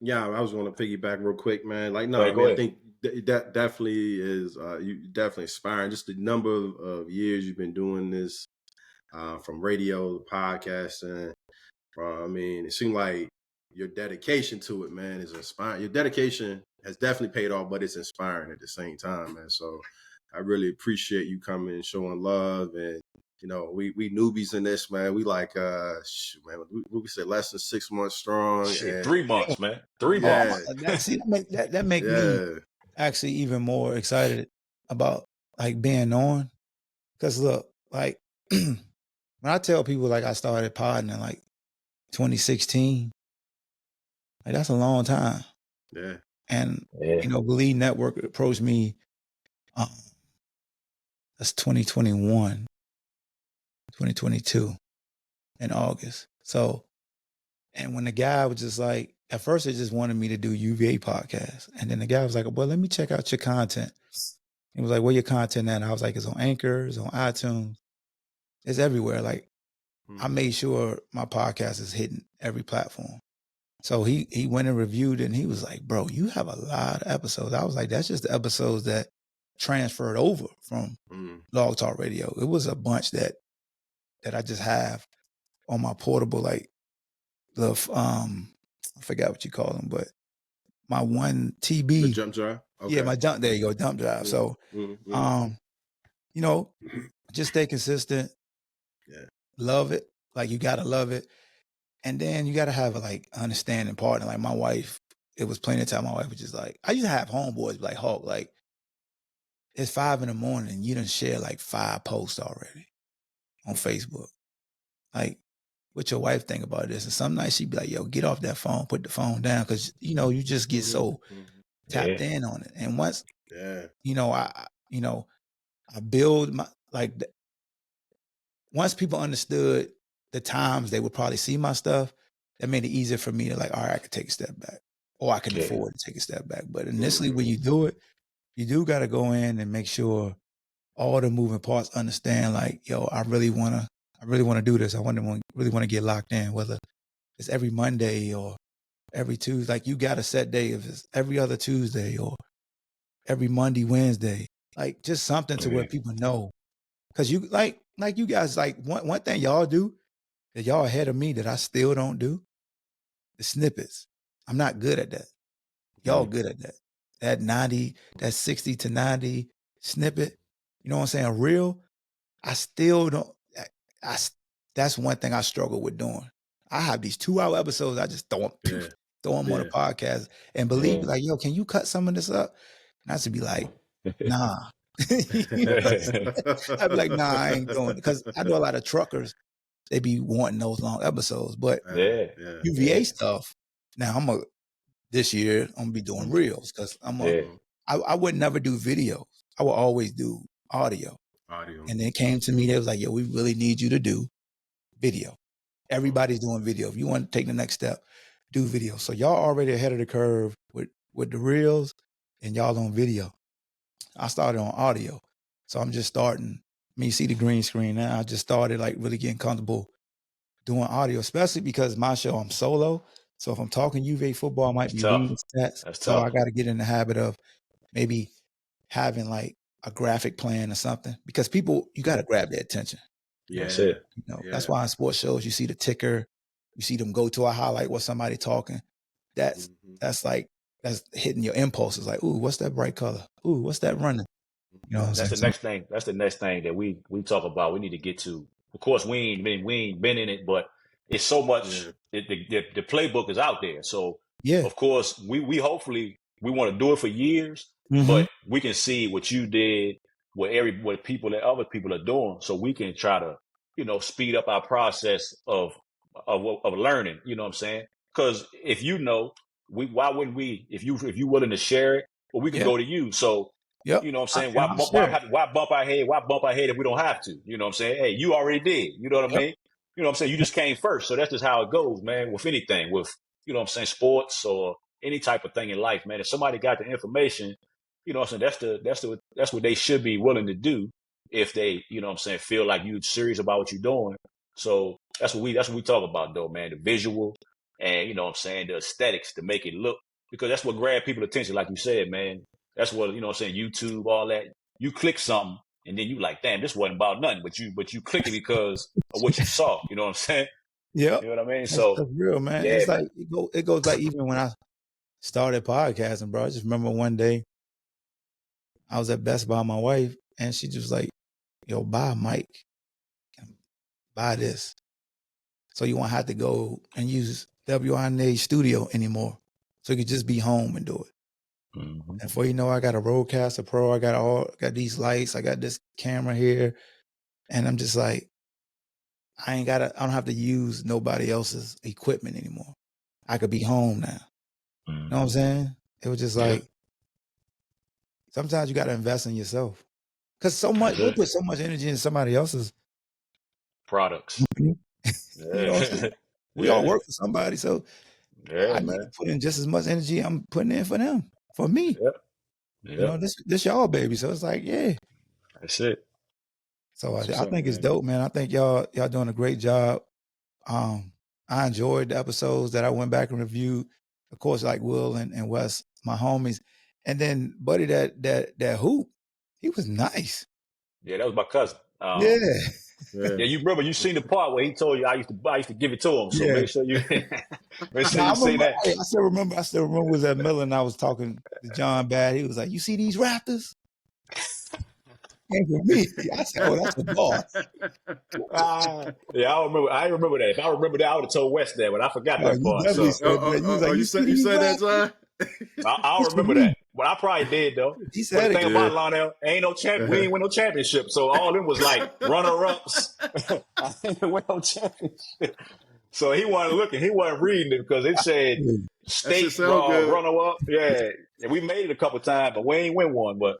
Yeah, I was going to piggyback real quick, man. Like, no, I think that definitely is you definitely inspiring. Just the number of years you've been doing this, from radio to podcasting. It seemed like your dedication to it, man, is inspiring. Your dedication has definitely paid off, but it's inspiring at the same time, man. So I really appreciate you coming and showing love. And we newbies in this, man. We like, man, we say less than 6 months strong. Shit, 3 months, man. 3 months. That make me actually even more excited about like being on. Because look, like when I tell people like I started podding in like 2016, like that's a long time. Yeah. And Believe Network approached me. That's 2021. 2022 in August. So, and when the guy was just like, at first they just wanted me to do UVA podcasts. And then the guy was like, well, let me check out your content. He was like, where your content at? And I was like, it's on Anchor, it's on iTunes. It's everywhere. Like I made sure my podcast is hitting every platform. So he went and reviewed it and he was like, bro, you have a lot of episodes. I was like, that's just the episodes that transferred over from Log Talk Radio. It was a bunch that I just have on my portable, like the I forgot what you call them, but my one TB, the jump drive. Okay. Yeah, there you go, dump drive. So, just stay consistent. Yeah, love it. Like you gotta love it. And then you got to have a like understanding partner. Like my wife, it was plenty of time. My wife was just like, I used to have homeboys be like, Hawk, like, it's 5 a.m. You done share like 5 posts already on Facebook. Like, what your wife think about this? And some nights she'd be like, yo, get off that phone, put the phone down. Cause you know, you just get so tapped in on it. And once, you know, I build my, like, once people understood the times they would probably see my stuff, that made it easier for me to like, all right, I could take a step back, or I can afford to take a step back. But initially when you do it, you do got to go in and make sure all the moving parts understand like, yo, I really want to do this. I really want to get locked in, whether it's every Monday or every Tuesday. Like you got a set day if it's every other Tuesday or every Monday, Wednesday, like just something to where people know. Cause you like you guys, like one thing y'all do that y'all ahead of me that I still don't do, the snippets. I'm not good at that. Y'all good at that. That 60 to 90 snippet. You know what I'm saying? Real. I still don't. That's one thing I struggle with doing. I have these 2-hour episodes. I just throw them on the podcast and believe like, yo, can you cut some of this up? And I should be like, nah. You know I'd be like, nah, I ain't doing it. Because I know a lot of truckers, they be wanting those long episodes. But UVA stuff, now this year, I'm gonna be doing reels because I would never do videos. I would always do audio. And then it came to me, they was like, yo, we really need you to do video. Everybody's doing video. If you want to take the next step, do video. So y'all already ahead of the curve with the reels and y'all on video. I started on audio. So I'm just starting. I mean, you see the green screen now. I just started like really getting comfortable doing audio, especially because my show, I'm solo. So if I'm talking UVA football, I might be reading stats. So I got to get in the habit of maybe having like a graphic plan or something, because people, you got to grab their attention. That's it. You know, that's why in sports shows, you see the ticker, you see them go to a highlight with somebody talking. That's hitting your impulses. Like, ooh, what's that bright color? Ooh, what's that running? You know what I'm saying? That's the next thing that we talk about. We need to get to. Of course, we ain't been in it, but it's so much. The playbook is out there. So of course, we hopefully we want to do it for years, but we can see what you did, what other people are doing, so we can try to, you know, speed up our process of learning. You know what I'm saying? Because if you know, why wouldn't we? If you willing to share it, well, we can go to you. So. Yep. You know what I'm saying? Why bump our head if we don't have to? You know what I'm saying? Hey, you already did. You know what I mean? You know what I'm saying? You just came first. So that's just how it goes, man, with anything, with, you know what I'm saying, sports or any type of thing in life, man. If somebody got the information, you know what I'm saying, that's what they should be willing to do if they, you know what I'm saying, feel like you're serious about what you're doing. So that's what we talk about though, man, the visual and, you know what I'm saying, the aesthetics to make it look, because that's what grab people's attention, like you said, man. That's what, you know what I'm saying, YouTube, all that. You click something and then you like, damn, this wasn't about nothing, but you click it because of what you saw. You know what I'm saying? Yeah. You know what I mean? That's real, man. It's like it goes like even when I started podcasting, bro. I just remember one day I was at Best Buy with my wife and she just was like, yo, buy a mic. Buy this. So you won't have to go and use WRNA Studio anymore. So you could just be home and do it. And before you know, I got a Rodecaster Pro. I got these lights. I got this camera here, and I'm just like, I don't have to use nobody else's equipment anymore. I could be home now. You know what I'm saying? It was just like, sometimes you got to invest in yourself, because we put so much energy in somebody else's products. You know what I'm saying? We all work for somebody, so I need to put in just as much energy I'm putting in for them. For me, you know, this y'all baby. So it's like, that's it. So I think it's dope, man. I think y'all doing a great job. I enjoyed the episodes that I went back and reviewed. Of course, like Will and Wes, my homies, and then Buddy that hoop, he was nice. Yeah, that was my cousin. Yeah, you remember, you seen the part where he told you I used to give it to him. So make sure you see that. I still remember was at Miller and I was talking to John Bad. He was like, "You see these Raptors?" came from me. I said, "Oh, that's the boss." Yeah, I remember that. If I remember that, I would have told West that, but I forgot that You part. definitely So said that. You was like, you said that, John? I'll remember that. But I probably did though. He But the said it. thing about Lionel, ain't no champ. We ain't win no championship. So all of them was like runner-ups. I ain't win no championship. So he wasn't looking. He wasn't reading it because it said state runner-up. Yeah, and we made it a couple times, but we ain't win one. But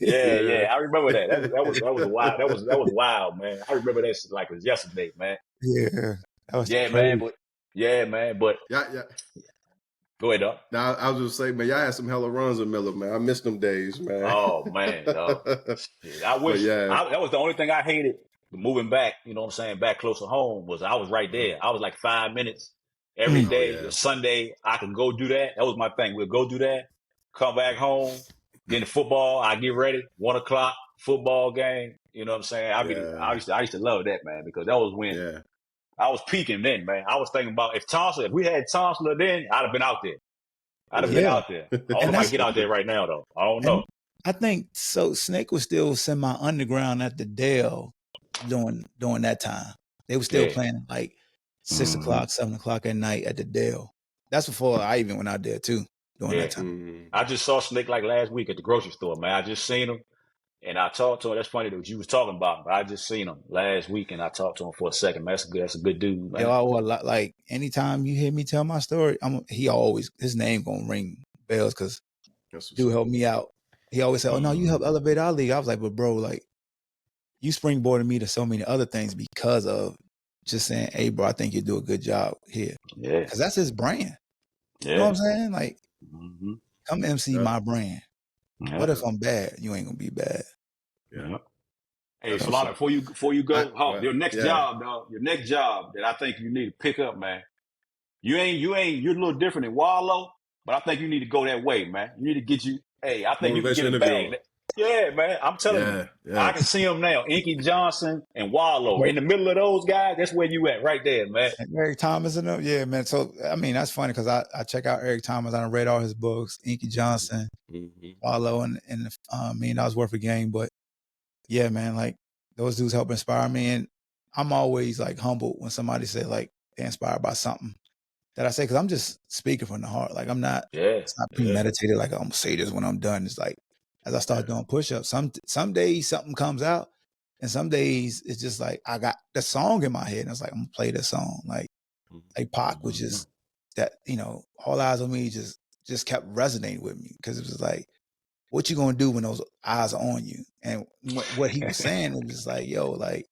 yeah, I remember that. That was wild. That was wild, man. I remember that like it was yesterday, man. Yeah, that was man. But yeah. Go ahead, dog. Now I was just saying, man, y'all had some hella runs with Miller, man. I miss them days, man. Oh man, dog. I wish that was the only thing I hated moving back. You know what I'm saying? Back close to home was I was right there. I was like 5 minutes every day. Oh, yeah. Sunday I could go do that. That was my thing. We'll go do that. Come back home. Then the football. I get ready. 1 o'clock football game. You know what I'm saying? I used to love that, man, because that was when. I was peaking then, man. I was thinking about if we had Chancellor then, I'd have been out there. I'd have been out there. I don't know if I get out there right now, though. I don't know. I think so. Snake was still semi-underground at the Dell during that time. They were still playing like 6 o'clock, 7 o'clock at night at the Dell. That's before I even went out there, too, during that time. I just saw Snake like last week at the grocery store, man. I just seen him. And I talked to him. That's funny that you was talking about. But I just seen him last week, and I talked to him for a second. Man, that's a good dude, man. Like anytime you hear me tell my story, his name gonna ring bells because dude helped me out. He always said, "Oh no, you helped elevate our league." I was like, "But bro, like you springboarded me to so many other things because of just saying, hey, bro, I think you do a good job here." Yeah, because that's his brand. Yeah. You know what I'm saying? Like, come MC my brand. Yeah. What if I'm bad? You ain't gonna be bad. Yeah. Hey, Solana, before you go, your next job, dog. Your next job that I think you need to pick up, man. You're a little different than Wallow, but I think you need to go that way, man. You need to get you. Hey, I think you can get a bag. Yeah, man. I'm telling you. Yeah. I can see them now. Inky Johnson and Wallow. In the middle of those guys, that's where you at right there, man. And Eric Thomas and them. Yeah, man. So, I mean, that's funny because I check out Eric Thomas. I read all his books. Inky Johnson, Wallow, and $1 million worth of game. But, yeah, man, like, those dudes help inspire me. And I'm always, like, humbled when somebody say, like, they're inspired by something that I say because I'm just speaking from the heart. Like, I'm not, it's not premeditated. Like, I'm going to say this when I'm done. It's like, as I start doing push-ups, some days something comes out, and some days it's just like I got the song in my head, and it's like I'm gonna play the song, like Pac, which is that All Eyes on Me just kept resonating with me because it was like, what you gonna do when those eyes are on you? And what he was saying was just like, yo, like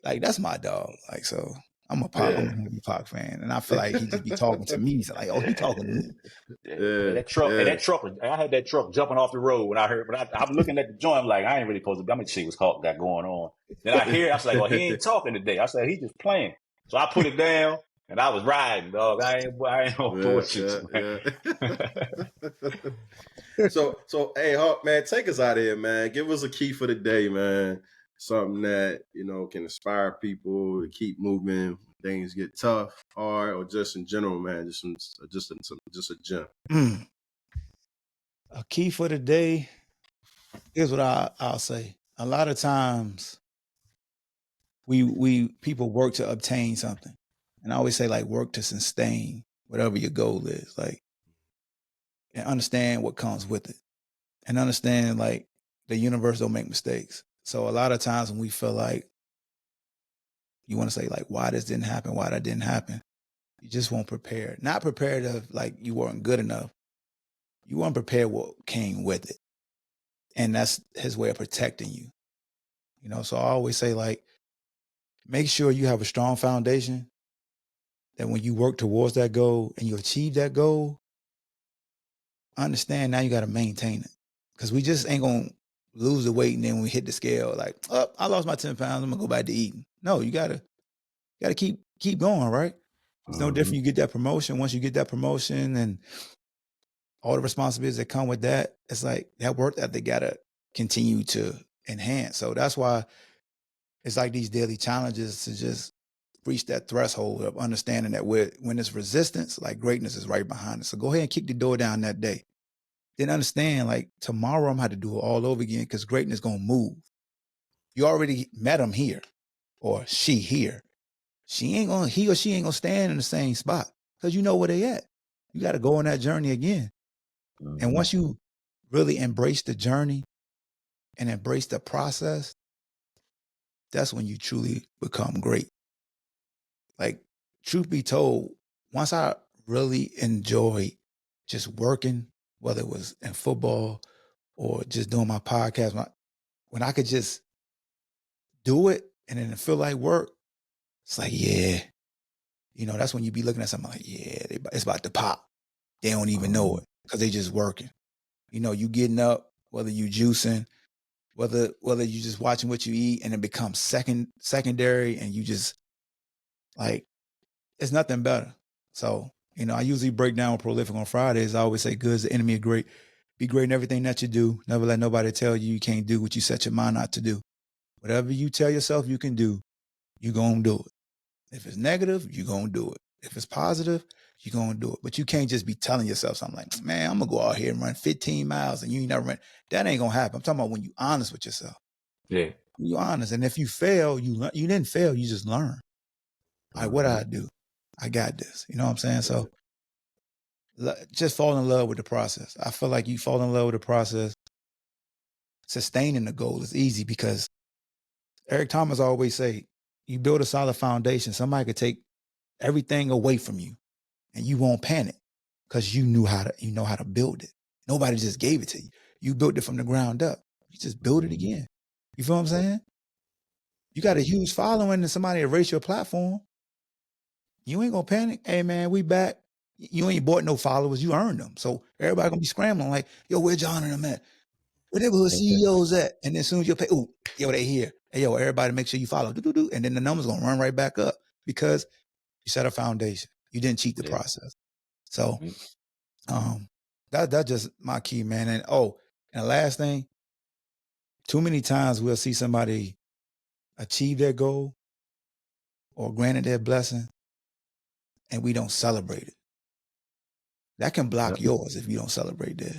that's my dog, like so. I'm a Pac fan, and I feel like he just be talking to me. He's like, "Oh, he talking to me." That truck, I had that truck jumping off the road when I heard. But I'm looking at the joint, I'm like, I ain't really supposed to. I'm gonna see what's got going on. Then I hear, I was like, "Well, he ain't talking today." I said, "He just playing." So I put it down, and I was riding, dog. I ain't no bullshit. So, hey, Hawk, man, take us out of here, man. Give us a key for the day, man. Something that can inspire people to keep moving. Things get tough, hard, or just in general, man. Just a gem. A key for the day. Here's what I'll say. A lot of times, we people work to obtain something, and I always say like work to sustain whatever your goal is, like, and understand what comes with it, and understand like the universe don't make mistakes. So a lot of times when we feel like you want to say like, why this didn't happen, why that didn't happen, you just weren't prepared. Not prepared of like you weren't good enough. You weren't prepared what came with it. And that's his way of protecting you. So I always say like, make sure you have a strong foundation that when you work towards that goal and you achieve that goal, understand now you got to maintain it. Because we just ain't going to lose the weight, and then when we hit the scale, like, oh, I lost my 10 pounds, I'm gonna go back to eating. No, you gotta keep going, right? It's no different. You get that promotion. Once you get that promotion and all the responsibilities that come with that, it's like that work ethic gotta continue to enhance. So that's why it's like these daily challenges to just reach that threshold of understanding that when there's resistance, like greatness is right behind it. So go ahead and kick the door down that day. Then understand, like, tomorrow I'm going to have to do it all over again because greatness going to move. You already met him here or she here. He or she ain't gonna stand in the same spot because you know where they at. You got to go on that journey again. And once you really embrace the journey and embrace the process, that's when you truly become great. Like, truth be told, once I really enjoyed just working, whether it was in football or just doing my podcast, when I could just do it and then it feel like work, it's like, yeah. You know, that's when you be looking at something like, yeah, it's about to pop. They don't even know it because they just working. You know, you getting up, whether you juicing, whether you just watching what you eat, and it becomes secondary, and you just like, it's nothing better. So, you know, I usually break down Prolyfyck on Fridays. I always say, good is the enemy of great. Be great in everything that you do. Never let nobody tell you can't do what you set your mind out to do. Whatever you tell yourself you can do, you're going to do it. If it's negative, you're going to do it. If it's positive, you're going to do it. But you can't just be telling yourself something like, man, I'm going to go out here and run 15 miles and you ain't never run. That ain't going to happen. I'm talking about when you're honest with yourself. Yeah. When you're honest. And if you fail, you didn't fail. You just learn. All right, what do I do? I got this. You know what I'm saying? So just fall in love with the process. I feel like you fall in love with the process. Sustaining the goal is easy because Eric Thomas always say, you build a solid foundation. Somebody could take everything away from you and you won't panic because you know how to build it. Nobody just gave it to you. You built it from the ground up. You just build it again. You feel what I'm saying? You got a huge following and somebody erase your platform. You ain't gonna panic. Hey man, we back. You ain't bought no followers. You earned them. So everybody gonna be scrambling like, yo, where John and them at? Where neighborhood CEOs at? And then as soon as you pay, oh, yo, they here. Hey, yo, everybody make sure you follow. And then the numbers gonna run right back up because you set a foundation. You didn't cheat the process. So that's just my key, man. And the last thing, too many times we'll see somebody achieve their goal or granted their blessing and we don't celebrate it. That can block yours if you don't celebrate theirs.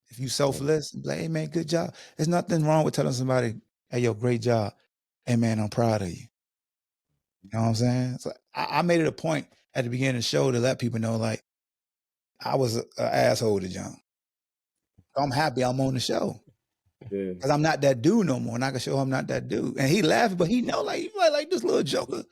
If you selfless, like, hey man, good job. There's nothing wrong with telling somebody, hey yo, great job. Hey man, I'm proud of you. You know what I'm saying? So I made it a point at the beginning of the show to let people know, like, I was an asshole to John. I'm happy I'm on the show. Because I'm not that dude no more. And I can show him I'm not that dude. And he laughing, but he know like this little joker.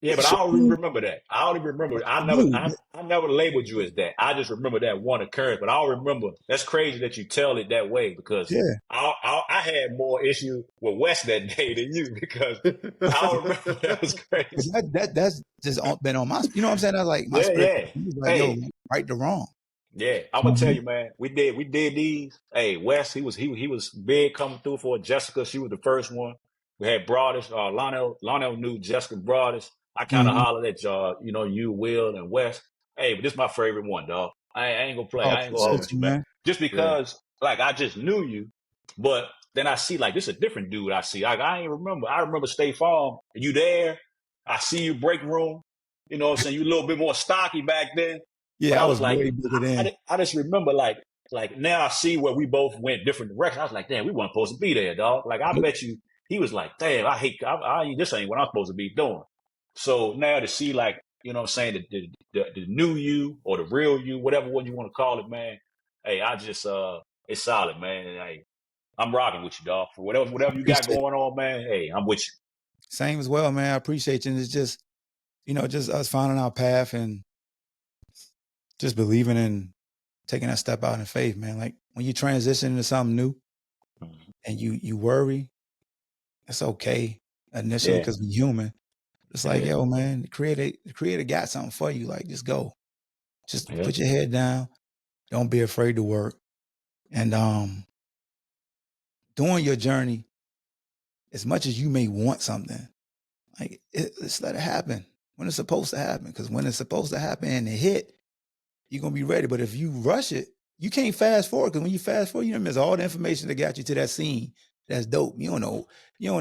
Yeah, but I don't even remember that. I don't even remember. I never labeled you as that. I just remember that one occurrence. But I don't remember. That's crazy that you tell it that way because I had more issue with Wes that day than you because I don't remember. That was crazy. That's just been on my. You know what I'm saying? I was like, my spirit. He was like, yo, right to wrong. Yeah, I'm gonna tell you, man. We did these. Hey, Wes, he was big coming through for Jessica. She was the first one. We had Broadus. Lionel knew Jessica Broadus. I kind of hollered at y'all, you, Will, and Wes. Hey, but this is my favorite one, dog. I ain't gonna play. I ain't gonna hold you, man. Just because, like, I just knew you, but then I see, like, this is a different dude I see. I ain't remember. I remember State Farm. You there? I see you break room. You know what I'm saying? You a little bit more stocky back then. Yeah, but I was like, I just remember, like now I see where we both went different directions. I was like, damn, we weren't supposed to be there, dog. Like, I bet you, he was like, damn, this ain't what I'm supposed to be doing. So now to see, like, you know what I'm saying, the new you or the real you, whatever one you want to call it, man. Hey, I just, it's solid, man. And, hey, I'm rocking with you, dog. For whatever you got going on, man. Hey, I'm with you. Same as well, man. I appreciate you. And it's just, just us finding our path and just believing in taking that step out in faith, man. Like when you transition into something new and you worry, it's okay initially because we're human. It's like, yo, man, the creator got something for you. Like, just go. Just put your head down. Don't be afraid to work. And during your journey, as much as you may want something, like, let's let it happen when it's supposed to happen. Because when it's supposed to happen and it hit, you're going to be ready. But if you rush it, you can't fast forward. Because when you fast forward, you miss all the information that got you to that scene. That's dope. You don't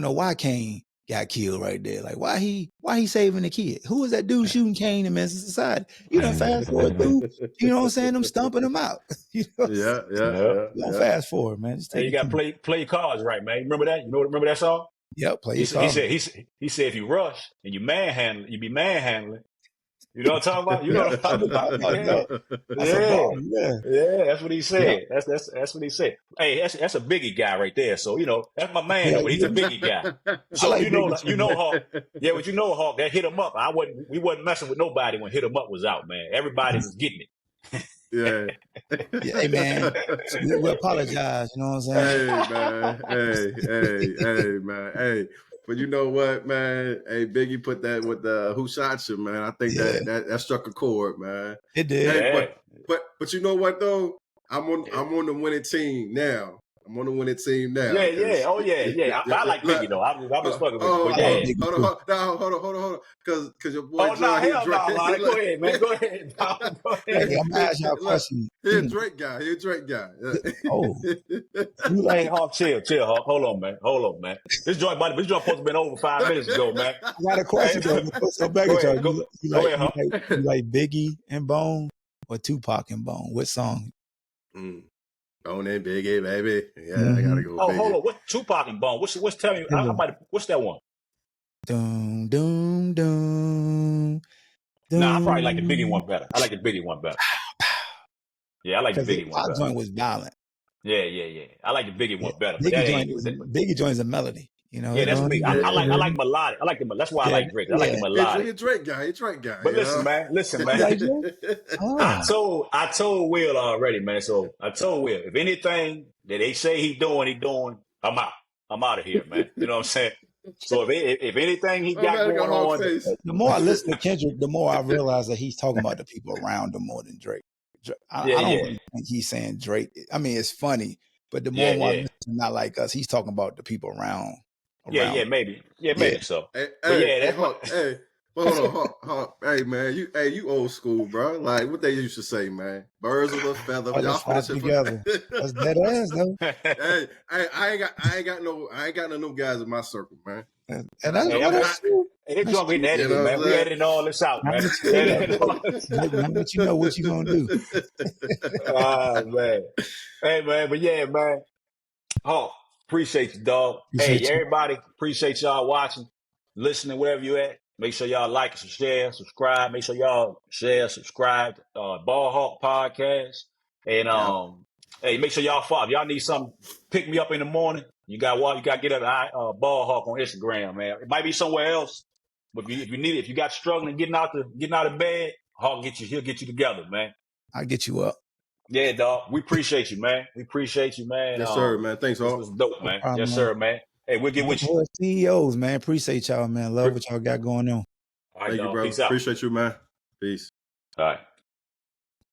know why Kane got killed right there. Like, why he saving the kid? Who was that dude shooting Kane in Men's Society? You done fast forward through, you know what I'm saying? Them stumping them out. You don't fast forward, man. Just you got to play cards right, man. Remember that? Remember that song? Yep, play He your said, cards. he said if you rush and you manhandle, you be manhandling. You know what I'm talking about? You know what I'm talking about? Yeah. That's a bar, yeah. Yeah, that's what he said. Yep. That's what he said. Hey, that's a Biggie guy right there. So, you know, that's my man, Yeah, but he's a Biggie guy. So like you know, Biggie, Hawk. Yeah, but you know, Hawk, that hit him up. We wasn't messing with nobody when Hit 'em Up was out, man. Everybody was getting it. Yeah. Hey man, we apologize. You know what I'm saying? Hey man, hey man, hey. But you know what, man? Hey, Biggie put that with the "Who Shot You," man. I think that struck a chord, man. It did. Hey, but you know what though? I'm on the winning team now. I'm on the winning team now. Yeah. Oh yeah. I like Biggie though. I've been fucking with him. But yeah. Hold on. Cause your boy John, hell no, Lonnie. Go ahead, man. Go ahead. Go ahead. Hey, I'm gonna ask y'all a question. He a Drake guy. Oh, hey, Hawk, chill, Hawk. Hold on, man. This joint supposed to have been over 5 minutes ago, man. I got a question though. So back at y'all. Go ahead, Hawk. You like Biggie and Bone or Tupac and Bone? What song? Bone and Biggie, baby. Yeah, I gotta go. Oh, Biggie. hold on. What Tupac and Bone? What's tell me? What's that one? Doom, doom, doom. Nah, I probably like the Biggie one better. I like the Biggie one better. Yeah, I like the Biggie one better. Joint was violent. Yeah. I like the Biggie one better. Biggie joins a melody. You know. Yeah, that's me. I like melodic. I like the. That's why I like Drake. I like the melodic. He's a Drake guy. But listen, man. I told Will already, man. So I told Will, if anything that they say he doing, I'm out. I'm out of here, man. You know what I'm saying? So if anything he got going on, the more I listen to Kendrick, the more I realize that he's talking about the people around him more than Drake. I don't really think he's saying Drake. I mean, it's funny, but the more I listen, not like us, he's talking about the people around. Yeah, maybe. Yeah, maybe so. Hold on. Hey, man, you old school, bro. Like what they used to say, man. Birds of a feather. Y'all finish it together. That's dead ass, though. Hey, I ain't got no new guys in my circle, man. And that's it's gonna be edited, man. We editing all this out, man. But you know what you gonna do. Man. Hey, man, but yeah, man. Oh, appreciate you, dog. Everybody, appreciate y'all watching, listening, wherever you at. Make sure y'all like, share, subscribe. Make sure y'all share, subscribe. Ballhawk podcast, and hey, make sure y'all follow. If y'all need something, pick me up in the morning. You got to get at Ballhawk on Instagram, man. It might be somewhere else, but if you need it, if you got struggling getting out of bed, Hawk he'll get you together, man. I'll get you up. Yeah, dog. We appreciate you, man. Yes, sir, man. Thanks, Hawk. This was dope, man. Yes, sir, man. Hey, we'll get with you. CEOs, man. Appreciate y'all, man. Love what y'all got going on. All right, thank you, bro. Peace out. Appreciate you, man. Peace. All right.